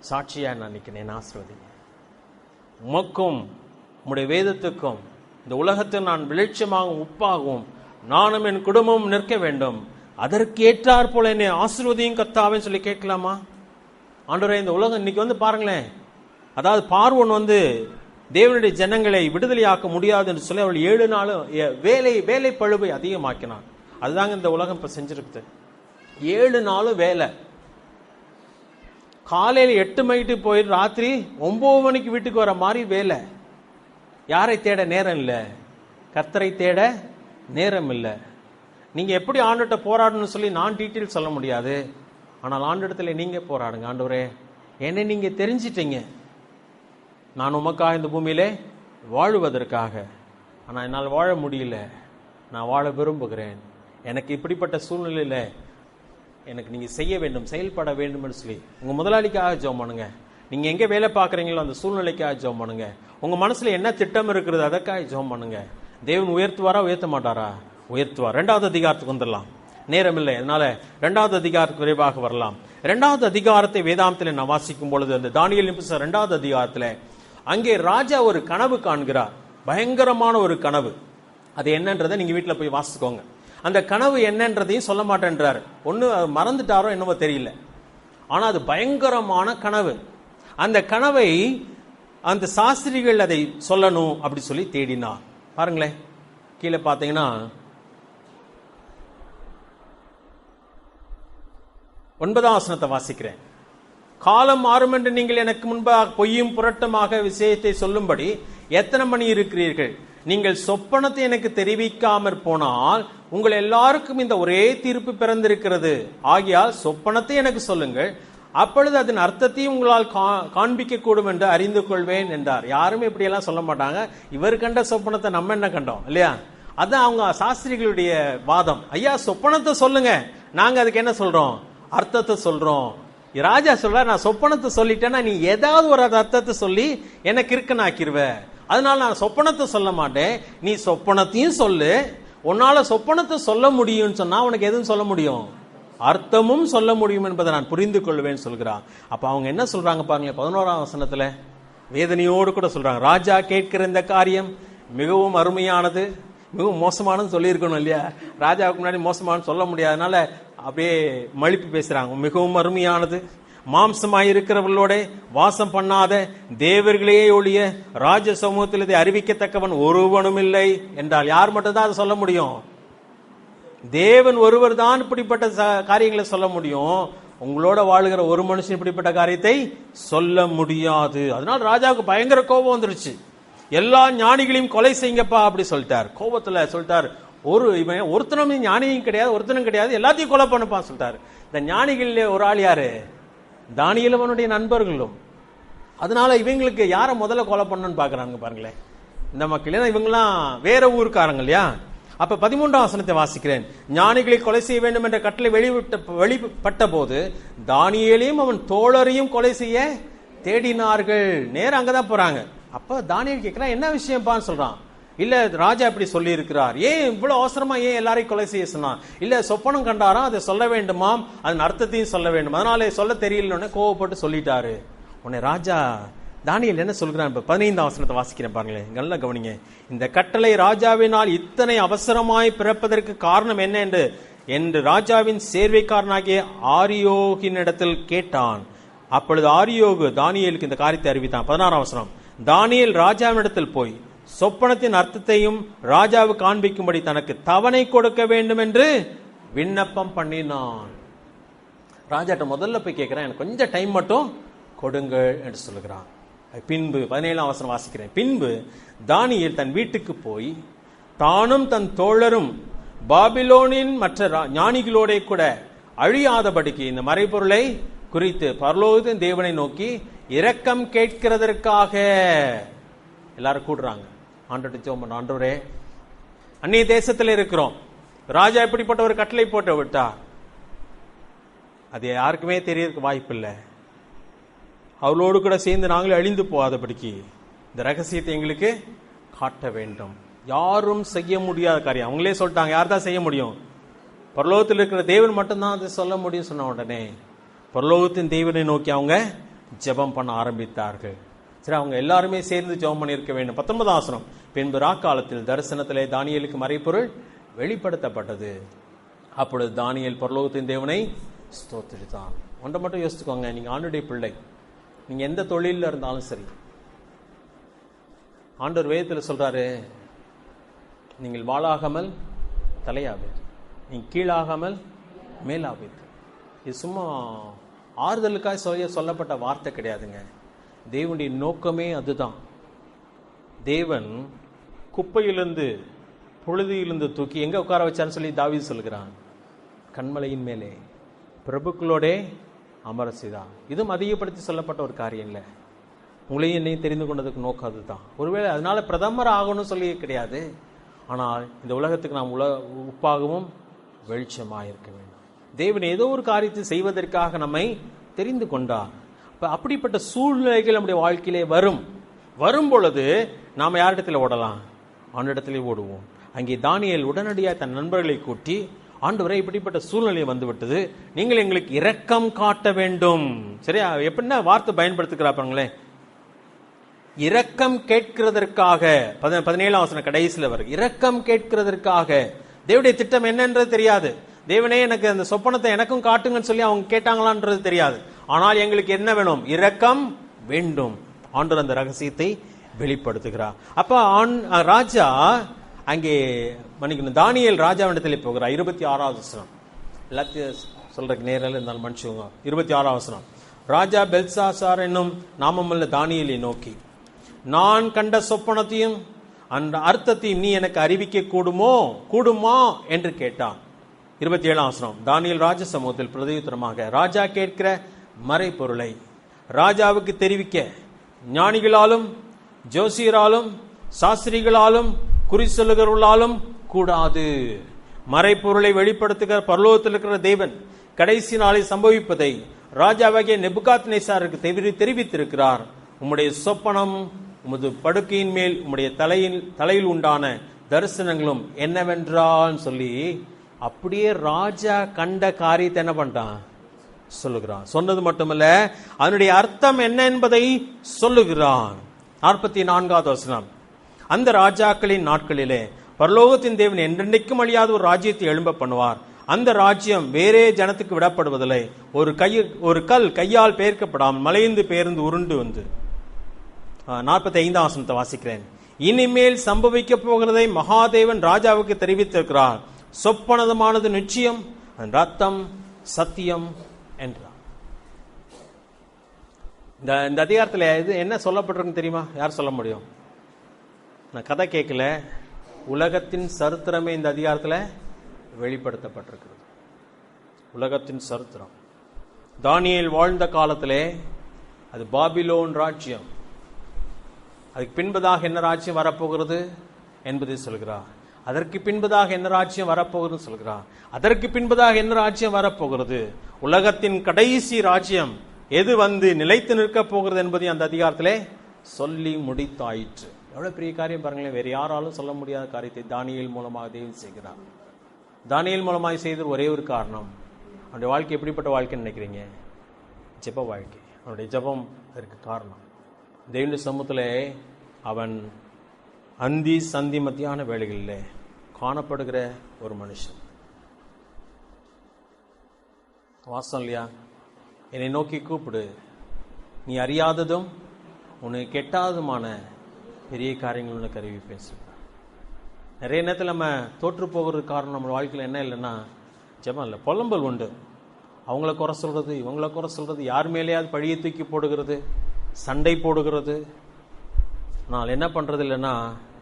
சாட்சியா நான் நிற்கிறேன், ஆசீர்வதிங்க. உமக்கும் உம்முடைய வேதத்துக்கும் இந்த உலகத்தில் நான் வெளிச்சமாகவும் உப்பாகவும் நானும் என் குடும்பமும் நிற்க வேண்டும். அதற்கு ஏற்றார் போல என்னை ஆசீர்வதியும் கர்த்தாவே சொல்லி கேட்கலாமா? ஆண்டவரே, இந்த உலகம் இன்னைக்கு பாருங்களேன், அதாவது பார்வோன் தேவனுடைய ஜனங்களை விடுதலையாக்க முடியாது என்று சொல்லி அவள் 7 நாளும் வேலை பழுவை அதிகமாக்கினான். அதுதாங்க இந்த உலகம் இப்ப செஞ்சிருக்கு. 7 நாளும் வேலை. காலையில் 8 மணிக்கு போய் ராத்திரி 9 மணிக்கு வீட்டுக்கு வர மாதிரி வேலை. யாரை தேட நேரம் இல்லை, கர்த்தரை தேட நேரம் இல்லை. நீங்க எப்படி ஆண்டவர்கிட்ட போராடணும்னு சொல்லி நான் டீட்டெயில் சொல்ல முடியாது. ஆனால் ஆண்டவரிடத்துல நீங்க போராடுங்க. ஆண்டவரே, என்னை நீங்க தெரிஞ்சிட்டீங்க, நான் உமக்காக இந்த பூமியிலே வாழுவதற்காக. ஆனால் என்னால் வாழ முடியல, நான் வாழ விரும்புகிறேன். எனக்கு இப்படிப்பட்ட சூழ்நிலையில எனக்கு நீங்க செய்ய வேண்டும், செயல்பட வேண்டும் என்று சொல்லி உங்க முதலாளிக்காக ஜெபம் பண்ணுங்க. நீங்க எங்க வேலை பார்க்குறீங்களோ அந்த சூழ்நிலைக்காக ஜெபம் பண்ணுங்க. உங்க மனசுல என்ன திட்டம் இருக்கிறது அதற்காக ஜெபம் பண்ணுங்க. தேவன் உயர்த்துவாரா உயர்த்த மாட்டாரா? உயர்த்துவார். 2வது அதிகாரத்துக்கு வந்துடலாம், நேரம் இல்லை, அதனால 2வது அதிகாரத்துக்கு விரைவாக வரலாம். 2வது அதிகாரத்தை வேதாந்தத்தில் நான் வாசிக்கும் பொழுது, அந்த தானியேல் 2வது அதிகாரத்தில் அங்கே ராஜா ஒரு கனவு காண்கிறார். பயங்கரமான ஒரு கனவு. அது என்னன்றதை நீங்க வீட்டில் போய் வாசிக்கோங்க. அந்த கனவு என்னன்றதையும் சொல்ல மாட்டேன்றாரு. ஒண்ணு மறந்துட்டாரோ என்னவோ தெரியல, ஆனா அது பயங்கரமான கனவு. அந்த கனவை அந்த சாஸ்திரிகள் அதை சொல்லணும் அப்படி சொல்லி தேடினார். பாருங்களேன், கீழே பார்த்தீங்கன்னா 9ஆம் வசனத்தை வாசிக்கிறேன். காலம் மாறும் என்று நீங்கள் எனக்கு முன்பாக பொய்யும் புரட்டமாக விஷயத்தை சொல்லும்படி எத்தனை மணி இருக்கிறீர்கள்? நீங்கள் சொப்பனத்தை எனக்கு தெரிவிக்காமற் போனால் உங்கள் எல்லாருக்கும் இந்த ஒரே தீர்ப்பு பிறந்திருக்கிறது. ஆகையால் சொப்பனத்தை எனக்கு சொல்லுங்கள், அப்பொழுது அதன் அர்த்தத்தையும் உங்களால் காண்பிக்க கூடும் என்று அறிந்து கொள்வேன் என்றார். யாருமே இப்படி எல்லாம் சொல்ல மாட்டாங்க. இவர் கண்ட சொப்பனத்தை நம்ம என்ன கண்டோம் இல்லையா? அதான் அவங்க சாஸ்திரிகளுடைய வாதம். ஐயா சொப்பனத்தை சொல்லுங்க, நாங்க அதுக்கு என்ன சொல்றோம்? அர்த்தத்தை சொல்றோம். ராஜா சொல்ற, நான் சொப்பனத்தை சொல்லிட்டேன்னா நீ ஏதாவது ஒரு அர்த்தத்தை சொல்லி எனக்கு இருக்கனாக்கிருவ, அதனால நான் சொப்பனத்தை சொல்ல மாட்டேன், நீ சொப்பனத்தையும் சொல்லு. உன்னால சொப்பனத்தை சொல்ல முடியும்னு சொன்னா உனக்கு எதுவும் சொல்ல முடியும்? அர்த்தமும் சொல்ல முடியும் என்பதை நான் புரிந்து கொள்வேன் சொல்கிறான். அப்ப அவங்க என்ன சொல்றாங்க பாருங்க, 11ஆம் வசனத்துல வேதனையோடு கூட சொல்றாங்க, ராஜா கேட்கிற இந்த காரியம் மிகவும் அருமையானது, மிகவும் மோசமானது சொல்லி இருக்கணும் இல்லையா? ராஜாவுக்கு முன்னாடி மோசமானு சொல்ல முடியாதனால அப்படியே மழுப்பி பேசுறாங்க. மிகவும் அருமையானது, மாம்சமாயிருக்கிறவர்களோட வாசம் பண்ணாத தேவர்களே ஒழிய ராஜ சமூகத்தில் இதை அறிவிக்கத்தக்கவன் ஒருவனும் இல்லை என்றால் யார் மட்டும் தான் அதை சொல்ல முடியும்? தேவன் ஒருவர் தான் இப்படிப்பட்ட காரியங்களை சொல்ல முடியும். உங்களோட வாழுகிற ஒரு மனுஷன் இப்படிப்பட்ட காரியத்தை சொல்ல முடியாது. அதனால ராஜாவுக்கு பயங்கர கோபம் வந்துருச்சு. எல்லா ஞானிகளையும் கொலை செய்யுங்கப்பா அப்படி சொல்லிட்டார். கோபத்துல சொல்லிட்டார், இவன் ஒருத்தனும் ஞானியும் கிடையாது, ஒருத்தனும் கிடையாது, எல்லாத்தையும் கொலை பண்ணப்பா சொல்லிட்டாரு. இந்த ஞானிகள் ஒரு ஆள் யாரு? தானியேலும் அவனுடைய நண்பர்களும். அதனால இவங்களுக்கு யார முதல்ல கொலை பண்ணணும்னு பாக்குறாங்க பாருங்களேன் இந்த மக்கள். இவங்கெல்லாம் வேற ஊருக்காரங்க இல்லையா? அப்ப 13ஆம் வசனத்தை வாசிக்கிறேன். ஞானிகளை கொலை செய்ய வேண்டும் என்ற கட்டளை வெளிப்பட்ட போது தானியேலையும் அவன் தோழரையும் கொலை செய்ய தேடினார்கள். நேரம் அங்கதான் போறாங்க. அப்ப தானியேல் கேட்கிறான், என்ன விஷயம்பான்னு சொல்றான். இல்ல ராஜா இப்படி சொல்லி இருக்கிறார், ஏன் இவ்வளவு அவசரமா ஏன் எல்லாரையும் கொலை செய்ய சொன்னான்? இல்ல சொப்பனம் கண்டாராம், அதை சொல்ல வேண்டுமாம், அதன் அர்த்தத்தையும் சொல்ல வேண்டும், அதனால சொல்ல தெரியலன்னு கோவப்பட்டு சொல்லிட்டாரு. உன்னை ராஜா தானியேல் என்ன சொல்கிறான்? 15ஆம் வசனத்தை வாசிக்கிறேன் பாருங்களேன், நல்லா கவனிங்க. இந்த கட்டளை ராஜாவினால் இத்தனை அவசரமாய் பிறப்பதற்கு காரணம் என்ன என்று ராஜாவின் சேர்வைக்காரனாகிய ஆரியோகினிடத்தில் கேட்டான். அப்பொழுது ஆரியோகு தானியேலுக்கு இந்த காரியத்தை அறிவித்தான். 16ஆம் வசனம். தானியேல் ராஜாவினிடத்தில் போய் சொப்பனத்தின் அர்த்தத்தையும் ராஜாவுக்கு காண்பிக்கும்படி தனக்கு தவணை கொடுக்க வேண்டும் என்று விண்ணப்பம் பண்ணினான். ராஜாட்ட முதல்ல போய் கேட்கிறேன், எனக்கு கொஞ்சம் டைம் மட்டும் கொடுங்கள் என்று சொல்லுகிறான். பின்பு 17ஆம் வசனம் வாசிக்கிறேன். பின்பு தானியேல் தன் வீட்டுக்கு போய் தானும் தன் தோழரும் பாபிலோனின் மற்ற ஞானிகளோட கூட அழியாதபடிக்கு இந்த மறைபொருளை குறித்து பரலோகத்தின் தேவனை நோக்கி இரக்கம் கேட்கிறதற்காக எல்லாரும் கூடுறாங்க. ஆண்டவரே, அந்நிய தேசத்தில் இருக்கிறோம், ராஜா இப்படிப்பட்ட ஒரு கட்டளை போட்டு விட்டா அது யாருக்குமே தெரியறதுக்கு வாய்ப்பு இல்லை. அவளோடு கூட சேர்ந்து நாங்களே அழிந்து போகாதபடிக்கு இந்த ரகசியத்தை எங்களுக்கு காட்ட வேண்டும். யாரும் செய்ய முடியாத காரியம். அவங்களே சொல்லிட்டாங்க, யார் தான் செய்ய முடியும்? பரலோகத்தில் இருக்கிற தேவன் மட்டும்தான் அதை சொல்ல முடியும். சொன்ன உடனே பரலோகத்தின் தேவனை நோக்கி அவங்க ஜெபம் பண்ண ஆரம்பித்தார்கள். சரி, அவங்க எல்லாருமே சேர்ந்து ஜெபம் பண்ணியிருக்க வேண்டும். 19ஆம் வசனம். பின்பு ராக்காலத்தில் தரிசனத்திலே தானியேலுக்கு மறைபொருள் வெளிப்படுத்தப்பட்டது. அப்பொழுது தானியேல் பரலோகத்தின் தேவனை ஸ்தோத்திரித்தான். ஒன்றை மட்டும் யோசிச்சுக்கோங்க, நீங்க ஆண்டவருடைய பிள்ளை, நீங்க எந்த தொழில இருந்தாலும் சரி, ஆண்டவர் வேதத்தில் சொல்றாரு, நீங்கள் வாளாகாமல் தலையாவீர், நீங்க கீழாகாமல் மேலாவீர். இது சும்மா ஆறுதலுக்காக சொல்லப்பட்ட வார்த்தை கிடையாதுங்க. தேவனுடைய நோக்கமே அதுதான். தேவன் குப்பையிலிருந்து புழுதியிலிருந்து தூக்கி எங்க உட்கார வச்சான்னு சொல்லி தாவீது சொல்கிறான், கண்மலையின் மேலே பிரபுக்களோட அமர செய்தான். இதுவும் அதிகப்படுத்தி சொல்லப்பட்ட ஒரு காரியம் இல்லை. உங்களையும் என்னையும் தெரிந்து கொண்டதுக்கு நோக்கம் அதுதான். ஒருவேளை அதனால பிரதமர் ஆகணும்னு சொல்லி கிடையாது, ஆனால் இந்த உலகத்துக்கு நாம் உப்பாகவும் வெளிச்சமாக இருக்க வேண்டும். தேவன் ஏதோ ஒரு காரியத்தை செய்வதற்காக நம்மை தெரிந்து கொண்டார். அப்படிப்பட்ட சூழ்நிலைகள் நம்முடைய வாழ்க்கையிலே வரும் பொழுது நாம் யாரிடத்தில் ஓடலாம்? அவனிடத்திலே ஓடுவோம். அங்கே தானியேல் உடனடியாக தன் நண்பர்களை கூட்டி, ஆண்டவரே இப்படிப்பட்ட சூழ்நிலை வந்து விட்டது, நீங்கள் எங்களுக்கு இரக்கம் காட்ட வேண்டும். சரியா? எப்படின்னா வார்த்தை பயன்படுத்துகிறாப்பாங்களே, இரக்கம் கேட்கிறதற்காக. 17ஆம் வசனம் கடைசியில் வரும். இரக்கம் கேட்கிறதற்காக. தேவனுடைய திட்டம் என்னன்றது தெரியாது. தேவனே எனக்கு அந்த சொப்பனத்தை எனக்கும் காட்டுங்கன்னு சொல்லி அவங்க கேட்டாங்களான்றது தெரியாது. ஆனால் எங்களுக்கு என்ன வேணும்? இரக்கம் வேண்டும். ஆண்டவர் அந்த ரகசியத்தை வெளிப்படுத்துகிறார். அப்ப ராஜா அங்கே மன்னிக்கணும், தானியேல் ராஜாவிடத்தில் போகிறார். 26வது வசனம். எல்லாத்தையும் சொல்றதுக்கு நேரில் இருந்தாலும் மன்னிச்சுங்க. 26வது வசனம். ராஜா பெல்சாசார் என்னும் நாமமுள்ள தானியேலை நோக்கி, நான் கண்ட சொப்பனத்தையும் அந்த அர்த்தத்தையும் நீ எனக்கு அறிவிக்க கூடுமா என்று கேட்டான். 27ஆம் வசனம். தானியேல் ராஜ சமூகத்தில் பிரதியுத்தரமாக, ராஜா கேட்கிற மறைபொருளை ராஜாவுக்கு தெரிவிக்க ஞானிகளாலும் ஜோசியராலும் சாஸ்திரிகளாலும் குறி சொல்லுகிறவர்களாலும் கூடாது. மறைபொருளை வெளிப்படுத்துகிற பரலோகத்தில் இருக்கிற தேவன் கடைசி நாளில் சம்பவிப்பதை ராஜாவாகிய நெபுகாத்நேசாருக்கு தெரிவித்திருக்கிறார். உம்முடைய சொப்பனம், உமது படுக்கையின் மேல் உம்முடைய தலையில் உண்டான தரிசனங்களும் என்னவென்றால் சொல்லி அப்படியே ராஜா கண்ட காரியத்தை என்ன பண்ணிட்டான்? சொல்லுகிறான். சொன்னது மட்டுமல்ல, அதனுடைய அர்த்தம் என்ன என்பதை சொல்லுகிறான். 44வது வசனம். அந்த ராஜாக்களின் நாட்களிலே பரலோகத்தின் தேவன் என்றென்றைக்கும் அழியாத ஒரு ராஜ்யத்தை எழும்ப பண்ணுவார். அந்த ராஜ்யம் வேறே ஜனத்துக்கு விடப்படுவதில்லை. ஒரு கல் கையால் பெயர்க்கப்படாமல் மலைந்து பெயர்ந்து உருண்டு வந்து. 45ஆம் வசனத்தை வாசிக்கிறேன். இனிமேல் சம்பவிக்க போகிறதை மகாதேவன் ராஜாவுக்கு தெரிவித்திருக்கிறார். சொப்பனதமானது நிச்சயம், ரத்தம் சத்தியம் என்றார். இந்த அதிகாரத்தில் இது என்ன சொல்லப்பட்டிருக்கு தெரியுமா? யார் சொல்ல முடியும்? நான் கதை கேட்கல, உலகத்தின் சரித்திரமே இந்த அதிகாரத்தில் வெளிப்படுத்தப்பட்டிருக்கிறது. உலகத்தின் சரித்திரம். தானியேல் வாழ்ந்த காலத்திலே அது பாபிலோன் ராஜ்யம். அதுக்கு பின்பதாக என்ன ராஜ்யம் வரப்போகிறது என்பதை சொல்கிறார். அதற்கு பின்பதாக என்ன ராஜ்யம் வரப்போகிறது சொல்கிறார். அதற்கு பின்பதாக என்ன ராஜ்யம் வரப்போகிறது, உலகத்தின் கடைசி ராஜ்யம் எது வந்து நிலைத்து நிற்க போகிறது என்பதை அந்த அதிகாரத்திலே சொல்லி முடித்தாயிற்று. எவ்வளவு பெரிய காரியம் பாருங்களேன். வேறு யாராலும் சொல்ல முடியாத காரியத்தை தானியேல் மூலமாக தேவன் செய்கிறார். தானியேல் மூலமாக செய்த ஒரே ஒரு காரணம், அவனுடைய வாழ்க்கை எப்படிப்பட்ட வாழ்க்கைன்னு நினைக்கிறீங்க? ஜெப வாழ்க்கை. அவனுடைய ஜெபம் அதற்கு காரணம். தேவனுடைய சமூகத்திலே அவன் அந்தி சந்தி மத்தியான வேளைகளிலே காணப்படுகிற ஒரு மனுஷன். வாசம் இல்லையா? என்னை நோக்கி கூப்பிடு, நீ அறியாததும் உனக்கு கெட்டாததுமான பெரிய காரியங்கள் உனக்கு அறிவிப்பேன் சொல்றான். நிறைய நேரத்தில் நம்ம தோற்று போகிறதுக்கு காரணம் நம்ம வாழ்க்கையில் என்ன இல்லைன்னா ஜெபம் இல்லை, புலம்பல் உண்டு. அவங்கள குறை சொல்றது, இவங்கள குறை சொல்றது, யார் மேலேயாவது பழியை தூக்கி போடுகிறது, சண்டை போடுகிறது. நான் என்ன பண்றது இல்லைன்னா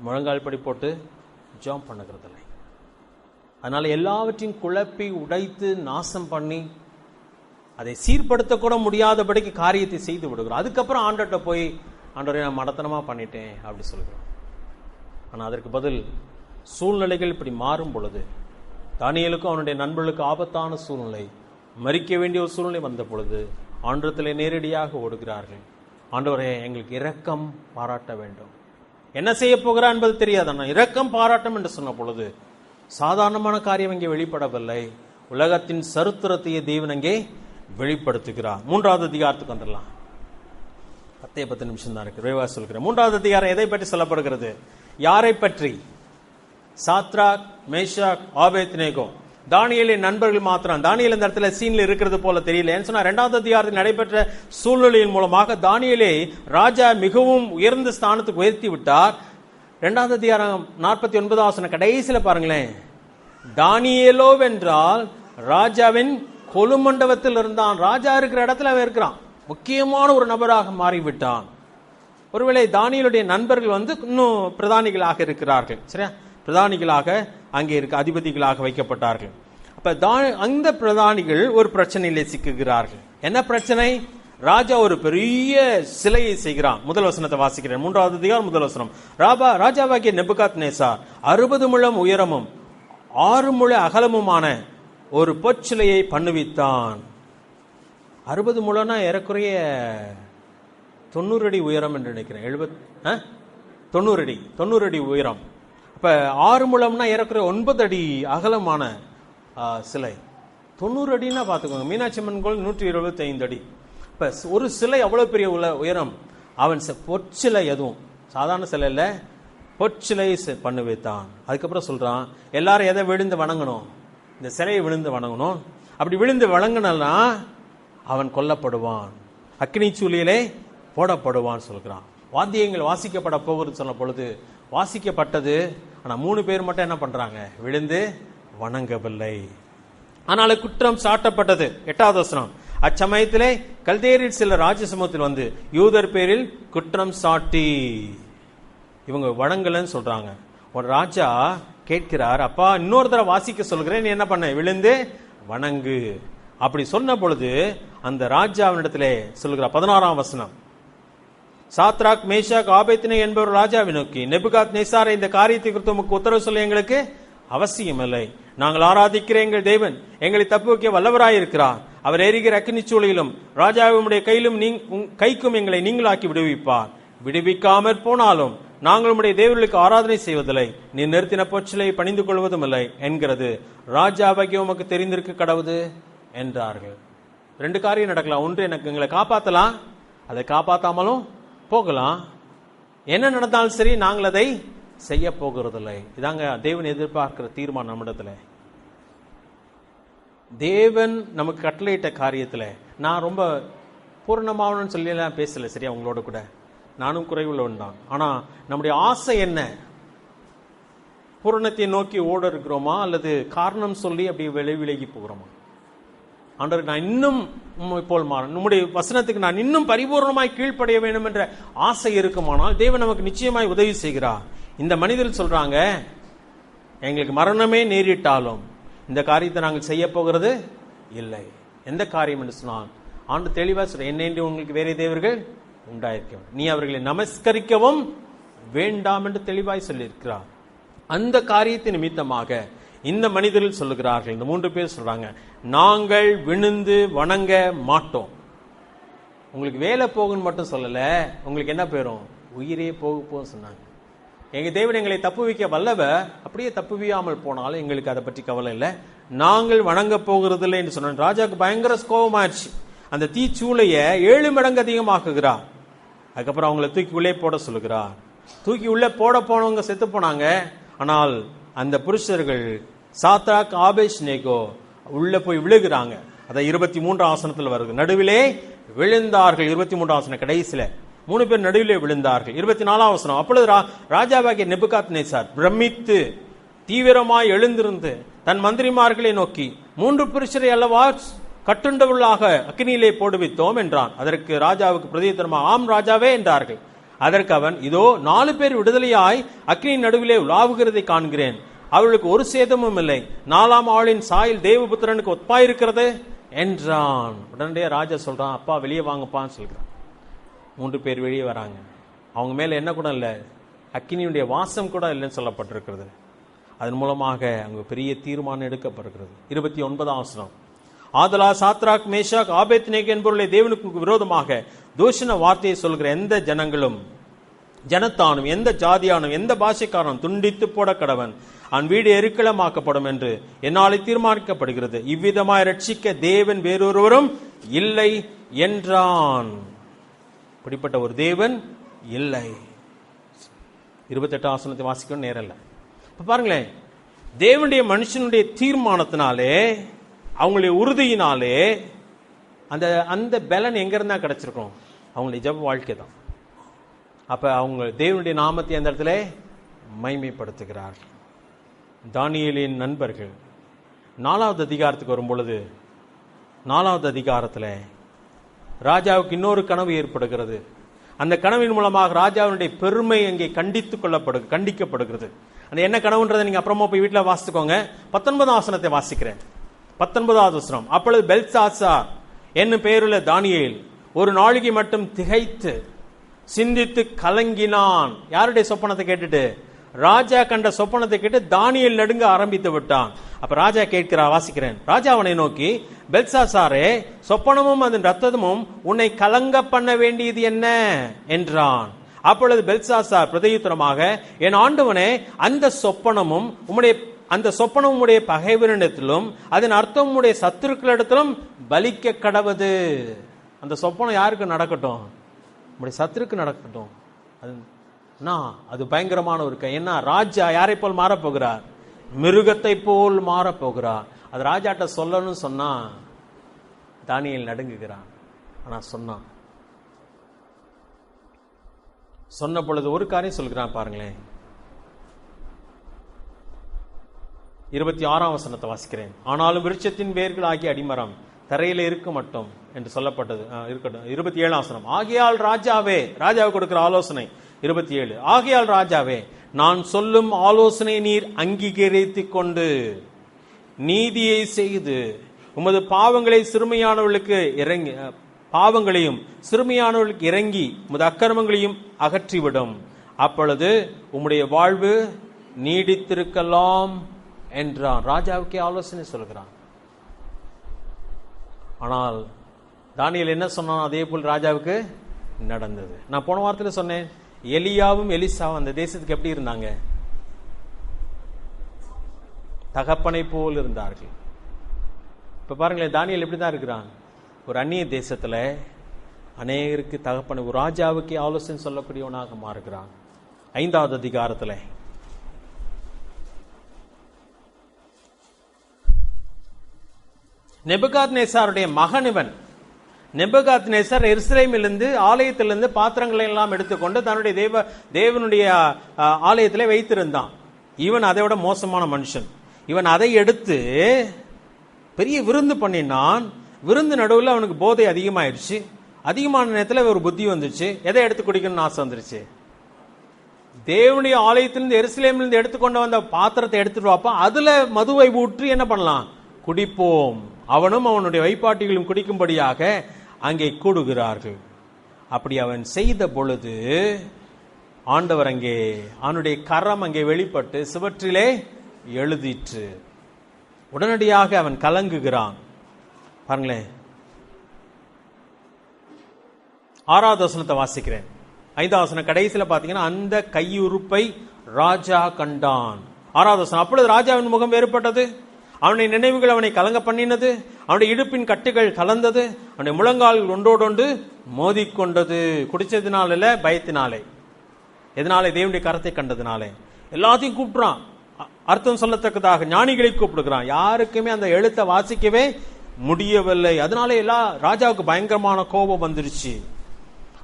முழங்கால் படி போட்டு ஜெபம் பண்ணுகிறது இல்லை. அதனால எல்லாவற்றையும் குழப்பி உடைத்து நாசம் பண்ணி அதை சீர்படுத்த கூட முடியாதபடிக்கு காரியத்தை செய்து விடுகிறோம். அதுக்கப்புறம் ஆண்டவர்கிட்ட போய், ஆண்டவரே நான் மடத்தனமா பண்ணிட்டேன் அப்படி சொல்கிறோம். ஆனால் அதற்கு பதில் சூழ்நிலைகள் இப்படி மாறும் பொழுது, தானியேலுக்கும் அவனுடைய நண்பர்களுக்கு ஆபத்தான சூழ்நிலை, மரிக்க வேண்டிய ஒரு சூழ்நிலை வந்த பொழுது ஆண்டவரிலே நேரடியாக ஓடுகிறார்கள். ஆண்டவரே எங்களுக்கு இரக்கம் பாராட்ட வேண்டும். என்ன செய்ய போகிறார் என்பது தெரியாது. ஆனால் இரக்கம் பாராட்டம் என்று சொன்ன பொழுது சாதாரணமான காரியம் இங்கே வெளிப்படவில்லை. உலகத்தின் சரித்திரத்தையே தேவன் அங்கே வெளிப்படுத்துகிறார். 3வது அதிகாரத்துக்கு வந்துடலாம். 10 நிமிஷம் தான் இருக்கு, விரைவாக சொல்கிறேன். 3வது அதிகாரம் எதை பற்றி சொல்லப்படுகிறது? யாரை பற்றி? சாத்ராக், மேஷாக், ஆபேத்நேகோ, தானியேலின் நண்பர்கள் மாத்திரம். தானியேல் இந்த இடத்துல சீன்ல இருக்கிறது போல தெரியல. ஏன்னு சொன்னா 2வது அதிகாரத்தில் நடைபெற்ற சூழ்நிலையின் மூலமாக தானியேலை ராஜா மிகவும் உயர்ந்த ஸ்தானத்துக்கு உயர்த்தி விட்டார். 2வது அதிகாரம் 49வது வசனம் கடைசியில பாருங்களேன். தானியேலோ வென்றால் ராஜாவின் கொலுமண்டபத்தில் இருந்தான். ராஜா இருக்கிற இடத்துல அவன் இருக்கிறான். முக்கியமான ஒரு நபராக மாறிவிட்டான். ஒருவேளை தானியேலுடைய நண்பர்கள் இன்னும் பிரதானிகளாக இருக்கிறார்கள். சரியா? பிரதானிகளாக அங்கே இருக்க அதிபதிகளாக வைக்கப்பட்டார்கள். அப்ப அந்த பிரதானிகள் ஒரு பிரச்சனையிலே சிக்குகிறார்கள். என்ன பிரச்சனை? ராஜா ஒரு பெரிய சிலையை செய்கிறான். முதல் வசனத்தை வாசிக்கிறேன். 3வது அதிகாரம் முதல் வசனம். ராஜாவாகிய நெபுகாத்நேசார் 60 முழம் உயரமும் 6 முழ அகலமுமான ஒரு பொற்சிலையை பண்ணுவித்தான். 60 முழம்னா ஏறக்குறைய 90 அடி உயரம் என்று நினைக்கிறேன். 90 அடி உயரம். இப்ப 6 முழம்னா ஏறக்குறைய 9 அடி அகலமான சிலை. 90 அடின்னா பாத்துக்கோங்க. மீனாட்சி அம்மன் கோயில் 125 அடி. இப்ப ஒரு சிலை அவ்வளவு பெரிய உயரம். அவன் பொற்சிலை, எதுவும் சாதாரண சிலை இல்ல, பொற்சிலை பண்ணி வைத்தான். அதுக்கப்புறம் சொல்றான், எல்லாரும் எதை விழுந்து வணங்கணும்? இந்த சிலையை விழுந்து வணங்கணும். அப்படி விழுந்து வணங்கினா அவன் கொல்லப்படுவான், அக்னி சூழியிலே போடப்படுவான் சொல்கிறான். வாத்தியங்கள் வாசிக்கப்பட போகிறது சொன்ன பொழுது வாசிக்கப்பட்டது. ஆனா 3 பேர் மட்டும் என்ன பண்றாங்க? விழுந்து வணங்கவில்லை. ஆனால் குற்றம் சாட்டப்பட்டது. 8வது வசனம், அச்சமயத்திலே கல்தேயரில் சில ராஜசமூகத்தில் வந்து யூதர் பேரில் குற்றம் சாட்டி இவங்க வணங்கலன்னு சொல்றாங்க. ஒரு ராஜா கேட்கிறார், அப்பா இன்னொரு தடவை வாசிக்க சொல்கிறேன், நீ என்ன பண்ண? விழுந்து வணங்கு. அப்படி சொன்ன பொழுது அந்த ராஜாவினிடத்திலே சொல்லுகிறார். 16ஆம் வசனம், சாத்ராக் மேஷாக் ஆபேத்நேகோ என்பவர் ராஜாவை நோக்கி, நேபுகாத் நேசாரை இந்த காரியத்தை குறித்து உமக்கு உத்தரவு சொல்ல எங்களுக்கு அவசியம் இல்லை. நாங்கள் ஆராதிக்கிற எங்கள் தேவன் எங்களை தப்பு வைக்க வல்லவராயிருக்கிறார். அவர் எரிகிற அக்கினி சூளையிலும் ராஜாவுடைய கைக்கும் எங்களை நீங்களாக்கி விடுவிப்பார். விடுவிக்காமற் போனாலும் நாங்கள் உம்முடைய தேவர்களுக்கு ஆராதனை செய்வதில்லை, நீ நிறுத்தின பொச்சிலை பணிந்து கொள்வதும் இல்லை என்கிறது ராஜாவாகிய உமக்கு தெரிந்திருக்க கடவுது என்றார்கள். 2 காரியம் நடக்கலாம். ஒன்று, எனக்கு எங்களை காப்பாற்றலாம், அதை காப்பாற்றாமலும் போகலாம். என்ன நடந்தாலும் சரி, நாங்கள் அதை செய்ய போகிறதில்லை. இதாங்க தேவன் எதிர்பார்க்கிற தீர்மானம் நம்மிடத்துல. தேவன் நமக்கு கட்டளையிட்ட காரியத்துல நான் ரொம்ப பூர்ணமாவணும்னு சொல்லி எல்லாம் பேசல, சரியா? உங்களோட கூட நானும் குறைவுள்ளவன் தான். ஆனா நம்முடைய ஆசை என்ன? பூரணத்தை நோக்கி ஓட இருக்கிறோமா, அல்லது காரணம் சொல்லி அப்படி விலகி போகிறோமா? ஆண்டவர், நான் இன்னும் போல் மாற, நம்முடைய வசனத்துக்கு நான் இன்னும் பரிபூர்ணமாய் கீழ்ப்படைய வேண்டும் என்ற ஆசை இருக்குமானால் தேவன் நமக்கு நிச்சயமாய் உதவி செய்கிறார். இந்த மனிதர்கள் சொல்றாங்க, எங்களுக்கு மரணமே நேரிட்டாலும் இந்த காரியத்தை நாங்கள் செய்ய போகிறது இல்லை. எந்த காரியம் என்று சொன்னால் ஆண்டு தெளிவா சொல்ற, என்னென்று உங்களுக்கு வேற தேவர்கள் உண்டாயிருக்க, நீ அவர்களை நமஸ்கரிக்கவும் வேண்டாம் என்று தெளிவாய் சொல்லியிருக்கிறார். அந்த காரியத்தின் நிமித்தமாக இந்த மனிதர்கள் சொல்லுகிறார்கள், இந்த 3 பேர் சொல்றாங்க, நாங்கள் விழுந்து வணங்க மாட்டோம். உங்களுக்கு வேலை போகுன்னு மட்டும் சொல்லல, உங்களுக்கு என்ன பேரும்? உயிரே போகும் சொன்னாங்க. எங்க தேவன் எங்களை தப்பு வைக்க வல்லவர், அப்படியே தப்புவியாமல் போனாலும் எங்களுக்கு அதை பற்றி கவலை இல்லை, நாங்கள் வணங்க போகிறதில்லை என்று சொன்ன ராஜாவுக்கு பயங்கர கோபமாயிடுச்சு. அந்த தீச்சூளைய 7 மடங்கு அதிகமாக்குகிறார். அதுக்கப்புறம் அவங்களை தூக்கி உள்ளே போட சொல்லுகிறார். தூக்கி உள்ளே போட போனவங்க செத்து போனாங்க. ஆனால் அந்த புருஷர்கள் சாத்ராக் ஆபேத்நேகோ உள்ள போய் விழுகிறாங்க. அதை 23ஆம் ஆசனத்தில் வருது. நடுவிலே விழுந்தார்கள். 23ஆம் ஆசனம் கடைசியில 3 பேர் நடுவிலே விழுந்தார்கள். 24ஆம் வசனம், அப்பொழுது ராஜாவாகிய நேபுகாத் நேசார் பிரமித்து தீவிரமாய் எழுந்திருந்து தன் மந்திரிமார்களை நோக்கி, 3 புருஷரை அல்லவா கட்டுண்டவர்களாக அக்னியிலே போடுவித்தோம் என்றான். அதற்கு ராஜாவுக்கு பிரதியுத்தரமா, ஆம் ராஜாவே என்றார்கள். அதற்கு அவன், இதோ 4 பேர் விடுதலையாய் அக்னி நடுவிலே உலாவுகிறதை காண்கிறேன், அவர்களுக்கு ஒரு சேதமும் இல்லை, 4ஆம் ஆளின் சாயல் தேவபுத்திரனுக்கு ஒப்பாயிருக்கிறது என்றான். உடனடியே ராஜா சொல்றான், அப்பா வெளியே வாங்கப்பான்னு சொல்கிறான். 3 பேர் வெளியே வராங்க. அவங்க மேல என்ன கூட இல்லை, அக்கினியுடைய வாசம் கூட இல்லைன்னு சொல்லப்பட்டிருக்கிறது. அதன் மூலமாக அங்கு பெரிய தீர்மானம் எடுக்கப்படுகிறது. 29ஆம் வசனம், ஆதலா சாத்ராக் மேஷாக் ஆபேத்நேகோ என்பவர்களை தேவனுக்கு விரோதமாக தூஷண வார்த்தையை சொல்கிற எந்த ஜனங்களும் ஜனத்தானும் எந்த ஜாதியானும் எந்த பாஷைக்காரனும் துண்டித்து போட கடவன், அவன் வீடு எருக்களமாக்கப்படும் என்று என்னாலே தீர்மானிக்கப்படுகிறது. இவ்விதமாய் ரட்சிக்க தேவன் வேறொருவரும் இல்லை என்றான். இப்படிப்பட்ட ஒரு தேவன் இல்லை. 28ஆம் வசனத்தை வாசிக்கணும் நேரம் இல்லை. இப்ப பாருங்களேன், தேவனுடைய மனுஷனுடைய தீர்மானத்தினாலே, அவங்களுடைய உறுதியினாலே அந்த அந்த பலன் எங்க இருந்தா கிடைச்சிருக்கும்? அவங்களுடைய ஜெப வாழ்க்கை தான். அப்ப அவங்க தேவனுடைய நாமத்தை அந்த இடத்துல மைமைப்படுத்துகிறார்கள். தானியேலின் நண்பர்கள் 4வது அதிகாரத்துக்கு வரும் பொழுது, 4வது அதிகாரத்தில் ராஜாவுக்கு இன்னொரு கனவு ஏற்படுகிறது. அந்த கனவின் மூலமாக ராஜாவுடைய பெருமை அங்கே கண்டிக்கப்படுகிறது. அந்த என்ன கனவுன்றதை நீங்க அப்புறமா போய் வீட்டில் வாசித்துக்கோங்க. 19ஆம் வசனத்தை வாசிக்கிறேன். 19வது வசனம், அப்பொழுது பெல்சாத்சார் என்னும் பெயருள்ள தானியேல் ஒரு நாளிகை மட்டும் திகைத்து சிந்தித்து கலங்கினான். யாருடைய சொப்பனத்தை கேட்டுட்டு? ராஜா கண்ட சொப்பனத்தை கேட்டு தானியேல் நடுங்க ஆரம்பித்து விட்டான். அப்ப ராஜா கேட்கிறார், வாசிக்கிறேன். ராஜா அவனை நோக்கி, பெல்சாசாரே, சொப்பனமும் அதன் ரத்தமும் உன்னை கலங்க பண்ண வேண்டியது என்ன என்றான். அப்பொழுது பெல்சாசார் பிரதியுத்தரமாக, என் ஆண்டவனே, அந்த சொப்பனமும் உம்முடைய பகைவரிடத்திலும் அதன் அர்த்தம் உம்முடைய சத்துருக்களிடத்திலும் பலிக்க கடவது. அந்த சொப்பனம் யாருக்கு நடக்கட்டும்? உம்முடைய சத்துருக்கு நடக்கட்டும். அது பயங்கரமான ஒரு என்ன, ராஜா யாரை போல் மாறப்போகிறார்? மிருகத்தை போல் மாறப்போகிறார். அது ராஜாட்ட சொல்லணும்னு சொன்னா தானியேல் நடுங்குகிறான். ஆனா சொன்ன பொழுது ஒரு காரியம் சொல்கிறான் பாருங்களேன். 26ஆம் வசனத்தை வாசிக்கிறேன். ஆனாலும் விருட்சத்தின் வேர்கள் ஆகிய அடிமரம் தரையில இருக்க மட்டும் என்று சொல்லப்பட்டது. இருக்கட்டும். 27ஆம் வசனம். ஆகையால் ராஜாவே, ராஜாவை கொடுக்கிற ஆலோசனை 27. ஆகையால் ராஜாவே, நான் சொல்லும் ஆலோசனை நீர் அங்கீகரித்துக் கொண்டு நீதியை செய்து உமது பாவங்களையும் சிறுமையானவர்களுக்கு இறங்கி உமது அக்கிரமங்களையும் அகற்றிவிடும். அப்பொழுது உம்முடைய வாழ்வு நீடித்திருக்கலாம் என்றான். ராஜாவுக்கே ஆலோசனை சொல்கிறான். ஆனால் தானியேல் என்ன சொன்னான், அதே போல் ராஜாவுக்கு நடந்தது. நான் போன வாரத்தில் சொன்னேன், எலியாவும் எலிசாவும் அந்த தேசத்துக்கு எப்படி இருந்தாங்க? தகப்பனை போல் இருந்தார்கள். இப்ப பாருங்களேன், தானியேல் எப்படி தான் இருக்கிறான்? ஒரு அந்நிய தேசத்துல அநேகருக்கு தகப்பனை, ஒரு ராஜாவுக்கே ஆலோசனை சொல்லக்கூடியவனாக மாறுகிறான். 5வது அதிகாரத்துல நெபுகாத்நேசாருடைய மகன் இவன். நெபுகாத்நேசார் எருசலேமிலிருந்து ஆலயத்திலிருந்து பாத்திரங்களை எல்லாம் எடுத்துக்கொண்டு தன்னுடைய தேவனுடைய ஆலயத்திலே வைத்திருந்தான். இவன் அதை விட மோசமான மனுஷன். இவன் அதை எடுத்து பெரிய விருந்து பண்ணினான். விருந்து நடுவில் அவனுக்கு போதை அதிகமாயிடுச்சு. அதிகமான நேரத்தில் ஒரு புத்தி வந்துச்சு. எதை எடுத்து குடிக்கணும்னு ஆசை வந்துருச்சு. தேவனுடைய ஆலயத்திலிருந்து எருசலேமிலிருந்து எடுத்துக்கொண்டு வந்த பாத்திரத்தை எடுத்துட்டு வாப்பா, அதுல மதுவை ஊற்றி என்ன பண்ணலாம், குடிப்போம். அவனும் அவனுடைய வைப்பாட்டிகளும் குடிக்கும்படியாக அங்கே கூடுகிறார்கள். அப்படி அவன் செய்த பொழுது ஆண்டவர் அங்கே, அவனுடைய கரம் அங்கே வெளிப்பட்டு சுவற்றிலே எழுதிற்று. உடனடியாக அவன் கலங்குகிறான். பாருங்களேன், 6வது வசனத்தை வாசிக்கிறேன். 5வது வசனம் கடைசியில் பார்த்தீங்கன்னா, அந்த கையுறுப்பை ராஜா கண்டான். 6வது வசனம். அப்பொழுது ராஜாவின் முகம் வேறுபட்டது, அவனுடைய நினைவுகள் அவனை கலங்க பண்ணினது, அவனுடைய இடுப்பின் கட்டுகள் கலந்தது, அவனுடைய முழங்கால்கள் ஒன்றோடொன்று மோதிக்கொண்டது. குடிச்சதினால இல்ல, பயத்தினாலே. எதனாலே? தேவனுடைய கரத்தை கண்டதினாலே. எல்லாத்தையும் கூப்பிடுறான், அர்த்தம் சொல்லத்தக்கதாக ஞானிகளை கூப்பிடுகிறான். யாருக்குமே அந்த எழுத்தை வாசிக்கவே முடியவில்லை. அதனால எல்லாம் ராஜாவுக்கு பயங்கரமான கோபம் வந்துருச்சு.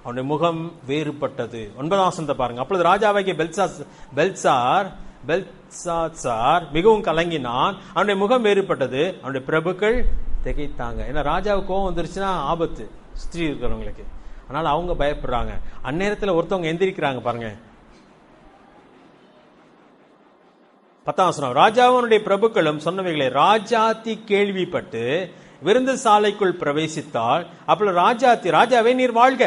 அவனுடைய முகம் வேறுபட்டது. 9வது வசனத்தை பாருங்க. அப்பொழுது ராஜாவாகிய பெல்சாத்சார் மிகவும் கலங்கினான், அவனுடைய முகம் வேறுபட்டது, அவனுடைய பிரபுக்கள் திகைத்தாங்க. ஏன்னா ராஜாவுக்கு கோபம் வந்துருச்சுன்னா ஆபத்து ஸ்திரீ இருக்கிறவங்களுக்கு. அதனால அவங்க பயப்படுறாங்க. அந்நேரத்தில் ஒருத்தவங்க எந்திரிக்கிறாங்க பாருங்க. 10ஆம் வசனம். ராஜாவுடைய பிரபுக்களும் சொன்னவைகளை ராஜாத்தி கேள்விப்பட்டு விருந்து சாலைக்குள் பிரவேசித்தாள். அப்பொழுது ராஜாத்தி, ராஜாவே நீர் வாழ்க,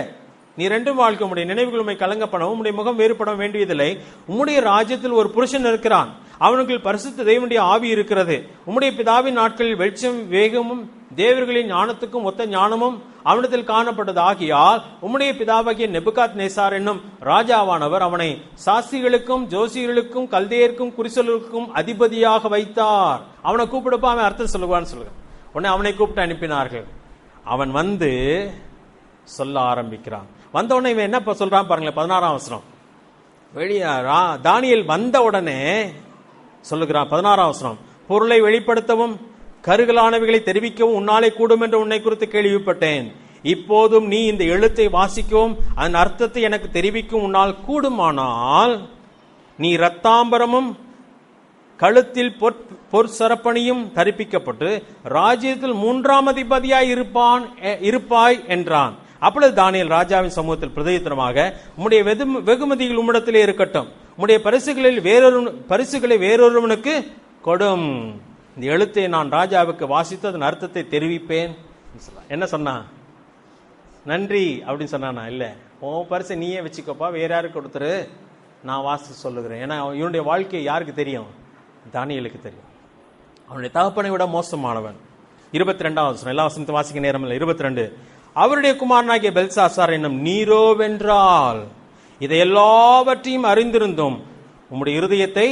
நீ ரெண்டும் வாழ்க்கை, உம்முடைய நினைவுகள் உம்மை கலங்க பண்ணவும் உம்முடைய முகம் வேறுபட வேண்டியதில்லை. உம்முடைய ராஜ்யத்தில் ஒரு புருஷன் இருக்கிறான், அவனுக்கு பரிசுத்த தேவனுடைய ஆவி இருக்கிறது. உம்முடைய பிதாவின் நாட்களில் வெளிச்சம் வேகமும் தேவர்களின் ஞானத்துக்கும் ஒத்த ஞானமும் அவனிடத்தில் காணப்பட்டது. ஆகியால் உம்முடைய பிதாவாகிய நெபுகாத்நேசார் என்னும் ராஜாவானவர் அவனை சாஸ்திரிகளுக்கும் ஜோசியர்களுக்கும் கல்தேயருக்கும் குறிசொல்லுக்கும் அதிபதியாக வைத்தார். அவனை கூப்பிடுப்பா, அவன் அர்த்தம் சொல்லுவான்னு சொல்லுங்க. உடனே அவனை கூப்பிட்டு அனுப்பினார்கள். அவன் வந்து சொல்ல ஆரம்பிக்கிறான். வந்த உடனே இவன் என்ன சொல்றான் பாருங்களேன். 16ஆம் வசனம். வெளியே தானியேல் வந்த உடனே சொல்லுகிறான். 16ஆம் வசனம். பொருளை வெளிப்படுத்தவும் கருகலானவைகளை தெரிவிக்கவும் உன்னாலே கூடும் என்று உன்னை குறித்து கேள்விப்பட்டேன். இப்போதும் நீ இந்த எழுத்தை வாசிக்கவும் அதன் அர்த்தத்தை எனக்கு தெரிவிக்கும் உன்னால் கூடுமானால் நீ இரத்தாம்பரமும் கழுத்தில் பொற்சரப்பணியும் தரிப்பிக்கப்பட்டு ராஜ்யத்தில் 3ஆம் அதிபதியாய் இருப்பாய் என்றான். அப்பொழுது தானியேல் ராஜாவின் சமூகத்தில் பிரதியுத்தரமாக, உம்முடைய வெகுமதிகள் உம்மிடத்திலே இருக்கட்டும், உம்முடைய பரிசுகளை வேறொருவனுக்கு கொடும். இந்த எழுத்தை நான் ராஜாவுக்கு வாசித்து அதன் அர்த்தத்தை தெரிவிப்பேன். என்ன சொன்னா? நன்றி அப்படின்னு சொன்னானா? இல்ல, உன் பரிசை நீயே வச்சுக்கப்பா, வேற யாருக்கு கொடுத்துரு, நான் வாசித்து சொல்லுகிறேன். ஏன்னா இவனுடைய வாழ்க்கை யாருக்கு தெரியும்? தானியேலுக்கு தெரியும். அவனுடைய தகப்பனை விட மோசமானவன். 22ஆம் வசனம். எல்லா வசனத்தை வாசிக்க நேரம் இல்லை. 22. அவருடைய குமாரனாகிய பெல்சாசார் என்னும் நீரோ வென்றால் இதை எல்லாவற்றையும் அறிந்திருந்தும் உம்முடைய இருதயத்தை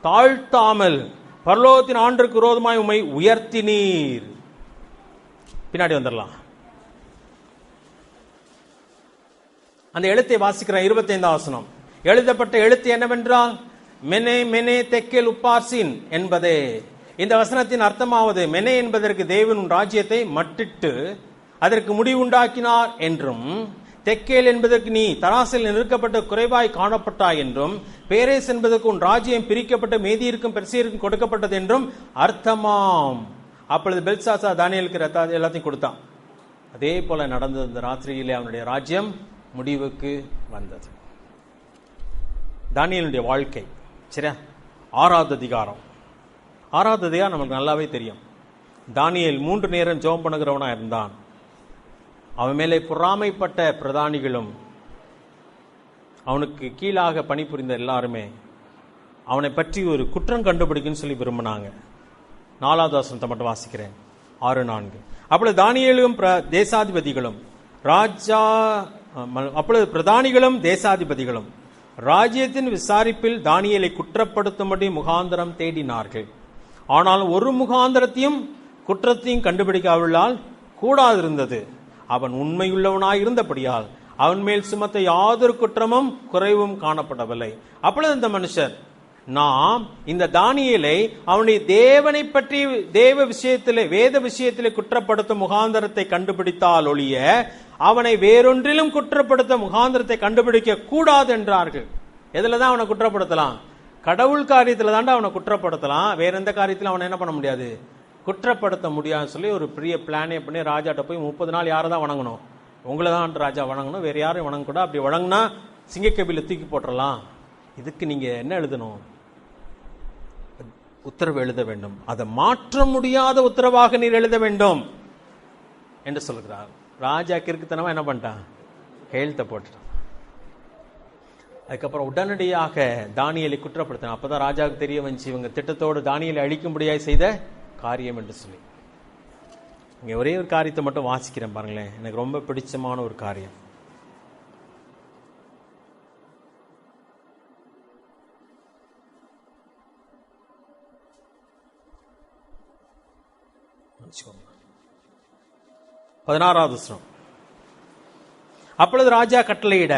தாழ்த்தாமல் பரலோகத்தின் ஆண்டுக்கு விரோதமாய் உம்மை உயர்த்தினீர். பின்னாடி வந்துடலாம். அந்த எழுத்தை வாசிக்கிற 25 வசனம். எழுதப்பட்ட எழுத்து என்னவென்றால் மெனே மெனே தெக்கேல் உப்பார்சின் என்பதே. இந்த வசனத்தின் அர்த்தமாவது, மெனே என்பதற்கு தேவன் உன் ராஜ்யத்தை மட்டிட்டு அதற்கு முடிவுண்டாக்கினார் என்றும், தெக்கேல் என்பதற்கு நீ தராசில் நிறுக்கப்பட்ட குறைவாய் காணப்பட்டாய் என்றும், பேரேஸ் என்பதற்கு உன் ராஜ்யம் பிரிக்கப்பட்ட மேதியிருக்கும் பெர்சியருக்கும் கொடுக்கப்பட்டது என்றும் அர்த்தமாம். அப்பொழுது பெல்சாசா தானியேலுக்கு எல்லாத்தையும் கொடுத்தான். அதே போல நடந்தது. இந்த ராத்திரியிலே அவனுடைய ராஜ்யம் முடிவுக்கு வந்தது. தானியேலுடைய வாழ்க்கை சரியா? 6வது அதிகாரம். 6வது அதிகாரம் நமக்கு நல்லாவே தெரியும். தானியேல் 3 நேரம் ஜெபம் பண்ணுகிறவனா இருந்தான். அவன் மேலே பொறாமைப்பட்ட பிரதானிகளும் அவனுக்கு கீழாக பணிபுரிந்த எல்லாருமே அவனை பற்றி ஒரு குற்றம் கண்டுபிடிக்குன்னு சொல்லி விரும்பினாங்க. 4வது வசனத்தை மட்டும் வாசிக்கிறேன். 6:4. அப்பொழுது தானியேலும் தேசாதிபதிகளும் அப்பொழுது பிரதானிகளும் தேசாதிபதிகளும் ராஜ்யத்தின் விசாரிப்பில் தானியேலை குற்றப்படுத்தும்படி முகாந்திரம் தேடினார்கள். ஆனால் ஒரு முகாந்திரத்தையும் குற்றத்தையும் கண்டுபிடிக்காவிட்டால் கூடாதிருந்தது. அவன் உண்மையுள்ளவனாய் இருந்தபடியால் அவன் மேல் சுமத்த யாதொரு குற்றமும் குறைவும் காணப்படவில்லை. அப்பொழுது இந்த மனுஷர், நாம் இந்த தானியேலை அவனுடைய தேவனை பற்றி தேவ விஷயத்திலே வேத விஷயத்திலே குற்றப்படுத்தும் முகாந்திரத்தை கண்டுபிடித்தால் ஒழிய அவனை வேறொன்றிலும் குற்றப்படுத்த முகாந்திரத்தை கண்டுபிடிக்க கூடாது என்றார்கள். எதுலதான் அவனை குற்றப்படுத்தலாம்? கடவுள் காரியத்துல தாண்டா அவனை குற்றப்படுத்தலாம். வேற எந்த காரியத்திலும் அவனை என்ன பண்ண முடியாது, குற்றப்படுத்த முடியாதுன்னு சொல்லி ஒரு பெரிய பிளானே பண்ணி ராஜாட்ட போய் 30 நாள் யாரை தான் வணங்கணும்? உங்களை தான் ராஜா வணங்கணும், வேற யாரும் வணங்கக்கூடாது. அப்படி வணங்கினா சிங்கக்கபில தூக்கி போட்டுடலாம். இதுக்கு நீங்க என்ன எழுதணும்? உத்தரவு எழுத வேண்டும். அதை மாற்ற முடியாத உத்தரவாக நீர் எழுத வேண்டும் என்று சொல்கிறார். ராஜா கிறுக்குத்தனமா என்ன பண்ணிட்டான்? கையெழுத்த போட்டுட்டான். அதுக்கப்புறம் உடனடியாக தானியேலை குற்றப்படுத்தினான். அப்பதான் ராஜாவுக்கு தெரிய வந்துச்சு இவங்க திட்டத்தோடு தானியேலை அழிக்கும்படியாக செய்த காரியம் என்று சொல்லி. இங்க ஒரே ஒரு காரியத்தை மட்டும் வாசிக்கிறேன் பாருங்களேன், எனக்கு ரொம்ப பிடிச்சமான ஒரு காரியம். வச்சுக்கோங்க. 16வது வசனம். அப்பொழுது ராஜா கட்டளையிட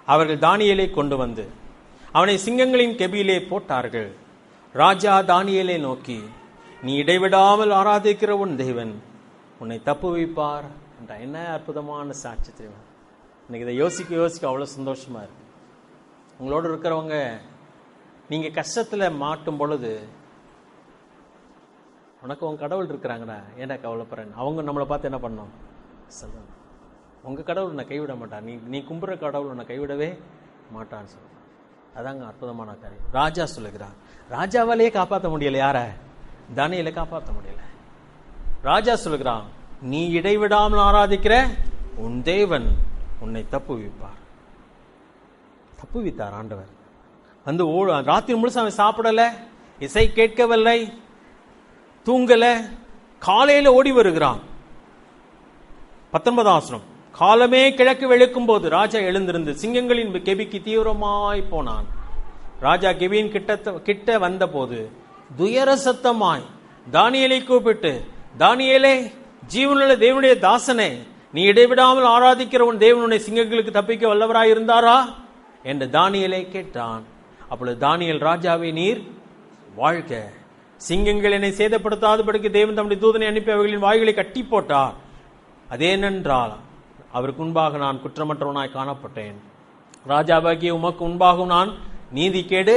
அவர்கள் தானியேலை கொண்டு வந்து அவனை சிங்கங்களின் கெபியிலே போட்டார்கள். ராஜா தானியேலை நோக்கி, நீ இடைவிடாமல் ஆராதிக்கிற உன் தேவன் உன்னை தப்புவிப்பார் என்ற. என்ன அற்புதமான சாட்சி தெரியுமா? இன்னைக்கு இதை யோசிக்க யோசிக்க அவ்வளவு சந்தோஷமா இருக்கு. உங்களோட இருக்கிறவங்க நீங்க கஷ்டத்துல மாட்டும் பொழுது, உனக்கு உங்க கடவுள் இருக்கிறாங்கடா, ஏன்டா கவலைப்படுறேன், அவங்க நம்மளை பார்த்து என்ன பண்ணோம் சொல்லுங்க. உங்க கடவுள் உன்னை கைவிட மாட்டான், நீ கும்புற கடவுள் உன்னை கைவிடவே மாட்டான்னு சொல்லுவாங்க. அதாங்க அற்புதமான காரியம். ராஜா சொல்லுகிறான், ராஜாவாலேயே காப்பாற்ற முடியல, யார? தானியேலை காப்பாற்ற முடியல. ராஜா சொல்லுகிறான், நீ இடைவிடாமல் ஆராதிக்கிற உன் தேவன் உன்னை தப்புவிப்பார். தப்புவித்தார் ஆண்டவர். வந்து ராத்திரி முழுசு அவன் சாப்பிடல, இசை கேட்கவில்லை, தூங்கல, காலையில ஓடி வருகிறான். 19வது வசனம். காலமே கிழக்கு வெளுக்கும் போது ராஜா எழுந்திருந்து சிங்கங்களின் கெபிக்கு தீவிரமாய் போனான். ராஜா கெபியின் கிட்ட வந்த போது துயர சத்தமாய் தானியேலை கூப்பிட்டு, தானியேலே, ஜீவனுள்ள தேவனுடைய தாசனே, நீ இடைவிடாமல் ஆராதிக்கிற உன் தேவனுடைய சிங்கங்களுக்கு தப்பிக்க வல்லவராய் இருந்தாரா என்று தானியேலை கேட்டான். அப்பொழுது தானியேல், ராஜாவே, நீர் வாழ்க, சிங்கங்கள் என்னை சேதப்படுத்தாதபடிக்கு தேவன் தம்முடைய தூதனை அனுப்பி அவர்களின் வாய்களை கட்டி போட்டார். அதேனென்றால் அவருக்கு முன்பாக நான் குற்றமற்றவனாய் காணப்பட்டேன். ராஜாவாகிய உமக்கு முன்பாகவும் நான் நீதி கேடு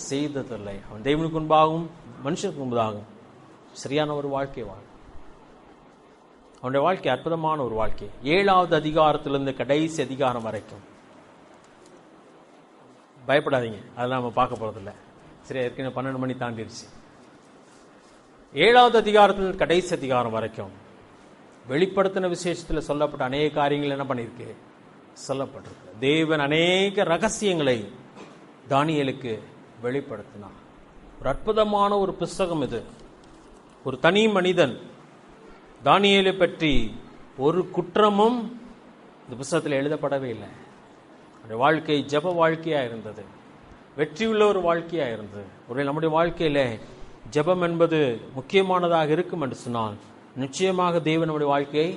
செய்ததில்லை. அவன் தேவனுக்கு முன்பாகவும் மனுஷனுக்கு முன்பதாகவும் சரியான ஒரு வாழ்க்கை வாழ். அவனுடைய வாழ்க்கை அற்புதமான ஒரு வாழ்க்கை. 7வது அதிகாரத்திலிருந்து கடைசி அதிகாரம் வரைக்கும் பயப்படாதீங்க, அதெல்லாம் நம்ம பார்க்க போறதில்லை. சரி, ஏற்கனவே 12 மணி தாண்டிடுச்சு. 7வது அதிகாரத்தில் கடைசி அதிகாரம் வரைக்கும் வெளிப்படுத்தின விசேஷத்தில் சொல்லப்பட்ட அநேக காரியங்கள் என்ன பண்ணிருக்கு, சொல்லப்பட்டிருக்கு. தேவன் அநேக ரகசியங்களை தானியேலுக்கு வெளிப்படுத்தினார். ஒரு அற்புதமான ஒரு புஸ்தகம் இது. ஒரு தனி மனிதன் தானியேலை பற்றி ஒரு குற்றமும் இந்த புஸ்தகத்தில் எழுதப்படவே இல்லை. அந்த வாழ்க்கை ஜெப வாழ்க்கையா இருந்தது, வெற்றியுள்ள ஒரு வாழ்க்கையா இருந்தது. ஒருவேளை நம்முடைய வாழ்க்கையில ஜெபம் என்பது முக்கியமானதாக இருக்கும் என்று சொன்னால் நிச்சயமாக தேவன் நம்முடைய வாழ்க்கையை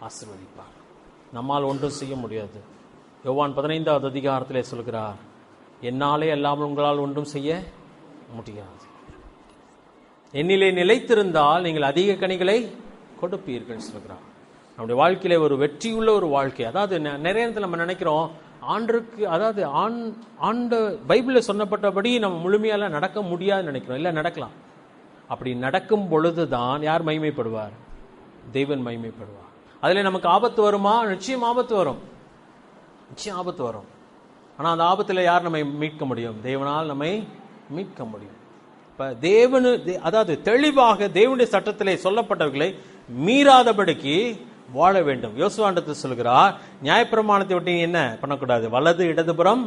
ஆசீர்வதிப்பார். நம்மால் ஒன்றும் செய்ய முடியாது. யோவான் 15வது அதிகாரத்திலே சொல்கிறார், என்னாலே அல்லாமல் உங்களால் ஒன்றும் செய்ய முடியாது. என்னிலே நிலைத்திருந்தால் நீங்கள் அதிக கனிகளை கொடுப்பீர்கள் சொல்கிறார். நம்முடைய வாழ்க்கையில ஒரு வெற்றியுள்ள ஒரு வாழ்க்கை, அதாவது நிறைய நேரத்தில் நம்ம நினைக்கிறோம் ஆண்டுக்கு, அதாவது ஆண்ட பைபிளில் சொன்னப்பட்டபடி நம்ம முழுமையால நடக்க முடியாதுன்னு நினைக்கிறோம். இல்லை, நடக்கலாம். அப்படி நடக்கும் பொழுதுதான் யார் மகிமைப்படுவார்? தேவன் மகிமைப்படுவார். அதில் நமக்கு ஆபத்து வருமா? நிச்சயம் ஆபத்து வரும், நிச்சயம் ஆபத்து வரும். ஆனால் அந்த ஆபத்தில் யார் நம்மை மீட்க முடியும்? தேவனால் நம்மை மீட்க முடியும். இப்போ தேவனு, அதாவது தெளிவாக தேவனுடைய சட்டத்திலே சொல்லப்பட்டவர்களை மீறாதபடிக்கு வாழ வேண்டும். யோசுவாண்டத்தில் சொல்கிறார், நியாயப்பிரமாணத்தை விட்டு என்ன பண்ணக்கூடாது? வலது இடதுபுறம்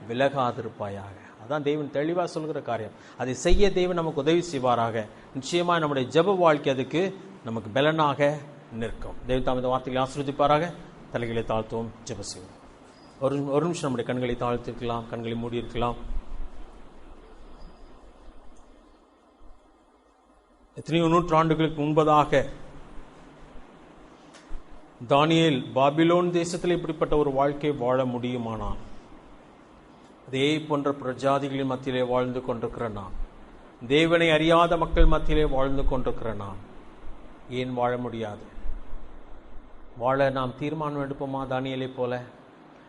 விலகாதிருப்பாயாக. அதான் தேவன் தெளிவாக சொல்கிற காரியம். அதை செய்ய தேவன் நமக்கு உதவி செய்வாராக. நிச்சயமாக நம்முடைய ஜெப வாழ்க்கை அதுக்கு நமக்கு பலனாக நிற்கும். தேவன் தாம் இந்த வார்த்தைகளை ஆசீர்வதிப்பாராக. தலைகளை தாழ்த்துவோம், ஜெப செய்வோம். ஒரு நிமிஷம் நம்முடைய கண்களை தாழ்த்திருக்கலாம், கண்களை மூடி இருக்கலாம். எத்தனையோ நூற்றாண்டுகளுக்கு முன்பதாக தானியேல் பாபிலோன் தேசத்தில் இப்படிப்பட்ட ஒரு வாழ்க்கை வாழ முடியுமானால், அதே போன்ற பிரஜாதிகளின் மத்தியிலே வாழ்ந்து கொண்டிருக்கிற நாம், தேவனை அறியாத மக்கள் மத்தியிலே வாழ்ந்து கொண்டிருக்கிற நாம் ஏன் வாழ முடியாது? வாழ நாம் தீர்மானம் எடுப்போமா? தானியேலை போல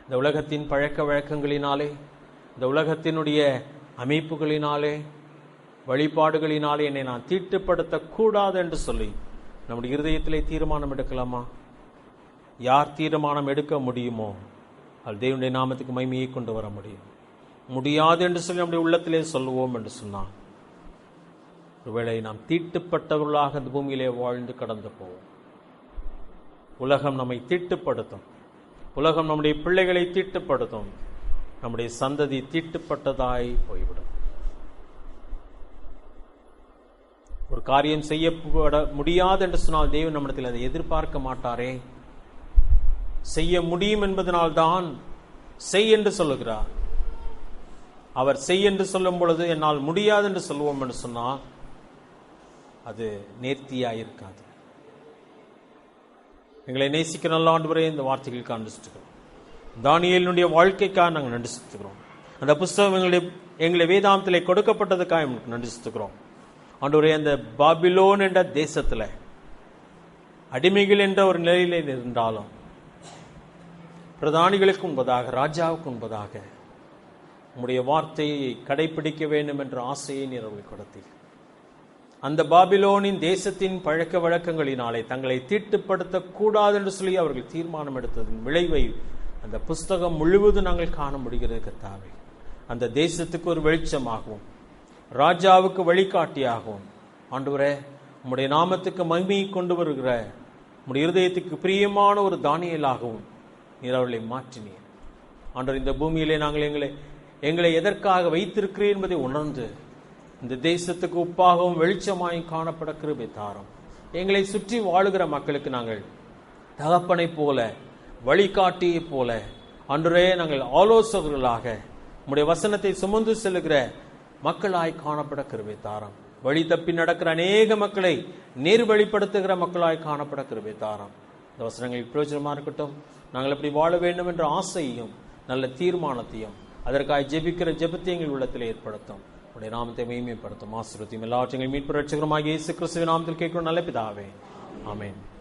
இந்த உலகத்தின் பழக்க வழக்கங்களினாலே, இந்த உலகத்தினுடைய அமைப்புகளினாலே, வழிபாடுகளினாலே என்னை நான் தீட்டுப்படுத்தக்கூடாது என்று சொல்லி நம்முடைய இருதயத்திலே தீர்மானம் எடுக்கலாமா? யார் தீர்மானம் எடுக்க முடியுமோ அது தேவனுடைய நாமத்துக்கு மகிமையை கொண்டு வர முடியும். முடியாது என்று சொல்லி நம்முடைய உள்ளத்திலே சொல்லுவோம் என்று சொன்னான், ஒருவேளை நாம் தீட்டுப்பட்டவர்களாக இந்த பூமியிலே வாழ்ந்து கடந்து போவோம். உலகம் நம்மை தீட்டுப்படுத்தும், உலகம் நம்முடைய பிள்ளைகளை தீட்டுப்படுத்தும், நம்முடைய சந்ததி தீட்டுப்பட்டதாய் போய்விடும். ஒரு காரியம் செய்யப்பட முடியாது என்று சொன்னால் தேவன் நம்மிடத்தில் அதை எதிர்பார்க்க மாட்டாரே. செய்ய முடியும் என்பதனால்தான் செய் என்று சொல்லுகிறார். அவர் செய் என்று சொல்லும் பொழுது என்னால் முடியாது என்று சொல்லுவோம் என்று சொன்னால் அது நேர்த்தியாயிருக்காது. எங்களை நேசிக்கிற நல்ல ஆண்டவரே, இந்த வார்த்தைகளுக்கு நன்றி செலுத்துகிறோம். தானியேலுடைய வாழ்க்கைக்காக நாங்கள் நன்றி செலுத்துகிறோம். அந்த புஸ்தகம் எங்களை வேதாந்தத்திலே கொடுக்கப்பட்டதுக்காக நன்றி செலுத்துகிறோம். ஆண்டவரே, அந்த பாபிலோன் என்ற தேசத்தில் அடிமைகள் என்ற ஒரு நிலையிலே இருந்தாலும் பிரதானிகளுக்கு முன்பதாக, ராஜாவுக்கு முன்பதாக உம்முடைய வார்த்தையை கடைபிடிக்க வேண்டும் என்ற ஆசையை நீர் கொடுத்தீர். அந்த பாபிலோனின் தேசத்தின் பழக்க வழக்கங்களினாலே தங்களை தீட்டுப்படுத்தக்கூடாது என்று சொல்லி அவர்கள் தீர்மானம் எடுத்ததன் விளைவை அந்த புஸ்தகம் முழுவதும் நாங்கள் காண முடிகிறது. கர்த்தாவே, அந்த தேசத்துக்கு ஒரு வெளிச்சமாகவும் ராஜாவுக்கு வழிகாட்டியாகவும் ஆண்டவரே, உம்முடைய நாமத்துக்கு மகிமையை கொண்டு வருகிற உம்முடைய இருதயத்துக்கு பிரியமான ஒரு தானியேலாகவும் நீர் அவர்களை மாற்றினீர். ஆண்டவர், இந்த பூமியிலே நாங்கள் எங்களை எதற்காக வைத்திருக்கிறீர் என்பதை உணர்ந்து இந்த தேசத்துக்கு உப்பாகவும் வெளிச்சமாயும் காணப்பட கிருபை தாரும். எங்களை சுற்றி வாழுகிற மக்களுக்கு நாங்கள் தகப்பனை போல, வழிகாட்டியை போல ஆண்டவரே, நாங்கள் ஆலோசகர்களாக உம்முடைய வசனத்தை சுமந்து செல்லுகிற மக்களாய் காணப்பட கிருபை தாரும். வழி தப்பி நடக்கிற அநேக மக்களை நேர்வழிப்படுத்துகிற மக்களாய் காணப்பட கிருபை தாரும். இந்த வசனங்கள் பிரயோஜனமா இருக்கட்டும். நாங்கள் எப்படி வாழ வேண்டும் என்ற ஆசையையும் நல்ல தீர்மானத்தையும் அதற்காக ஜெபிக்கிற ஜெபத்தை எங்கள் உள்ளத்தில் ஏற்படுத்தும். உடைய நாமத்தை மகிமைப்படுத்தும். ஆசீர்வதியும். எல்லாவற்றையும் மீட்பு ரட்சகருமாகிய இயேசு கிறிஸ்துவின் நாமத்தில் கேட்கிறோம் நல்ல பிதாவே, ஆமென்.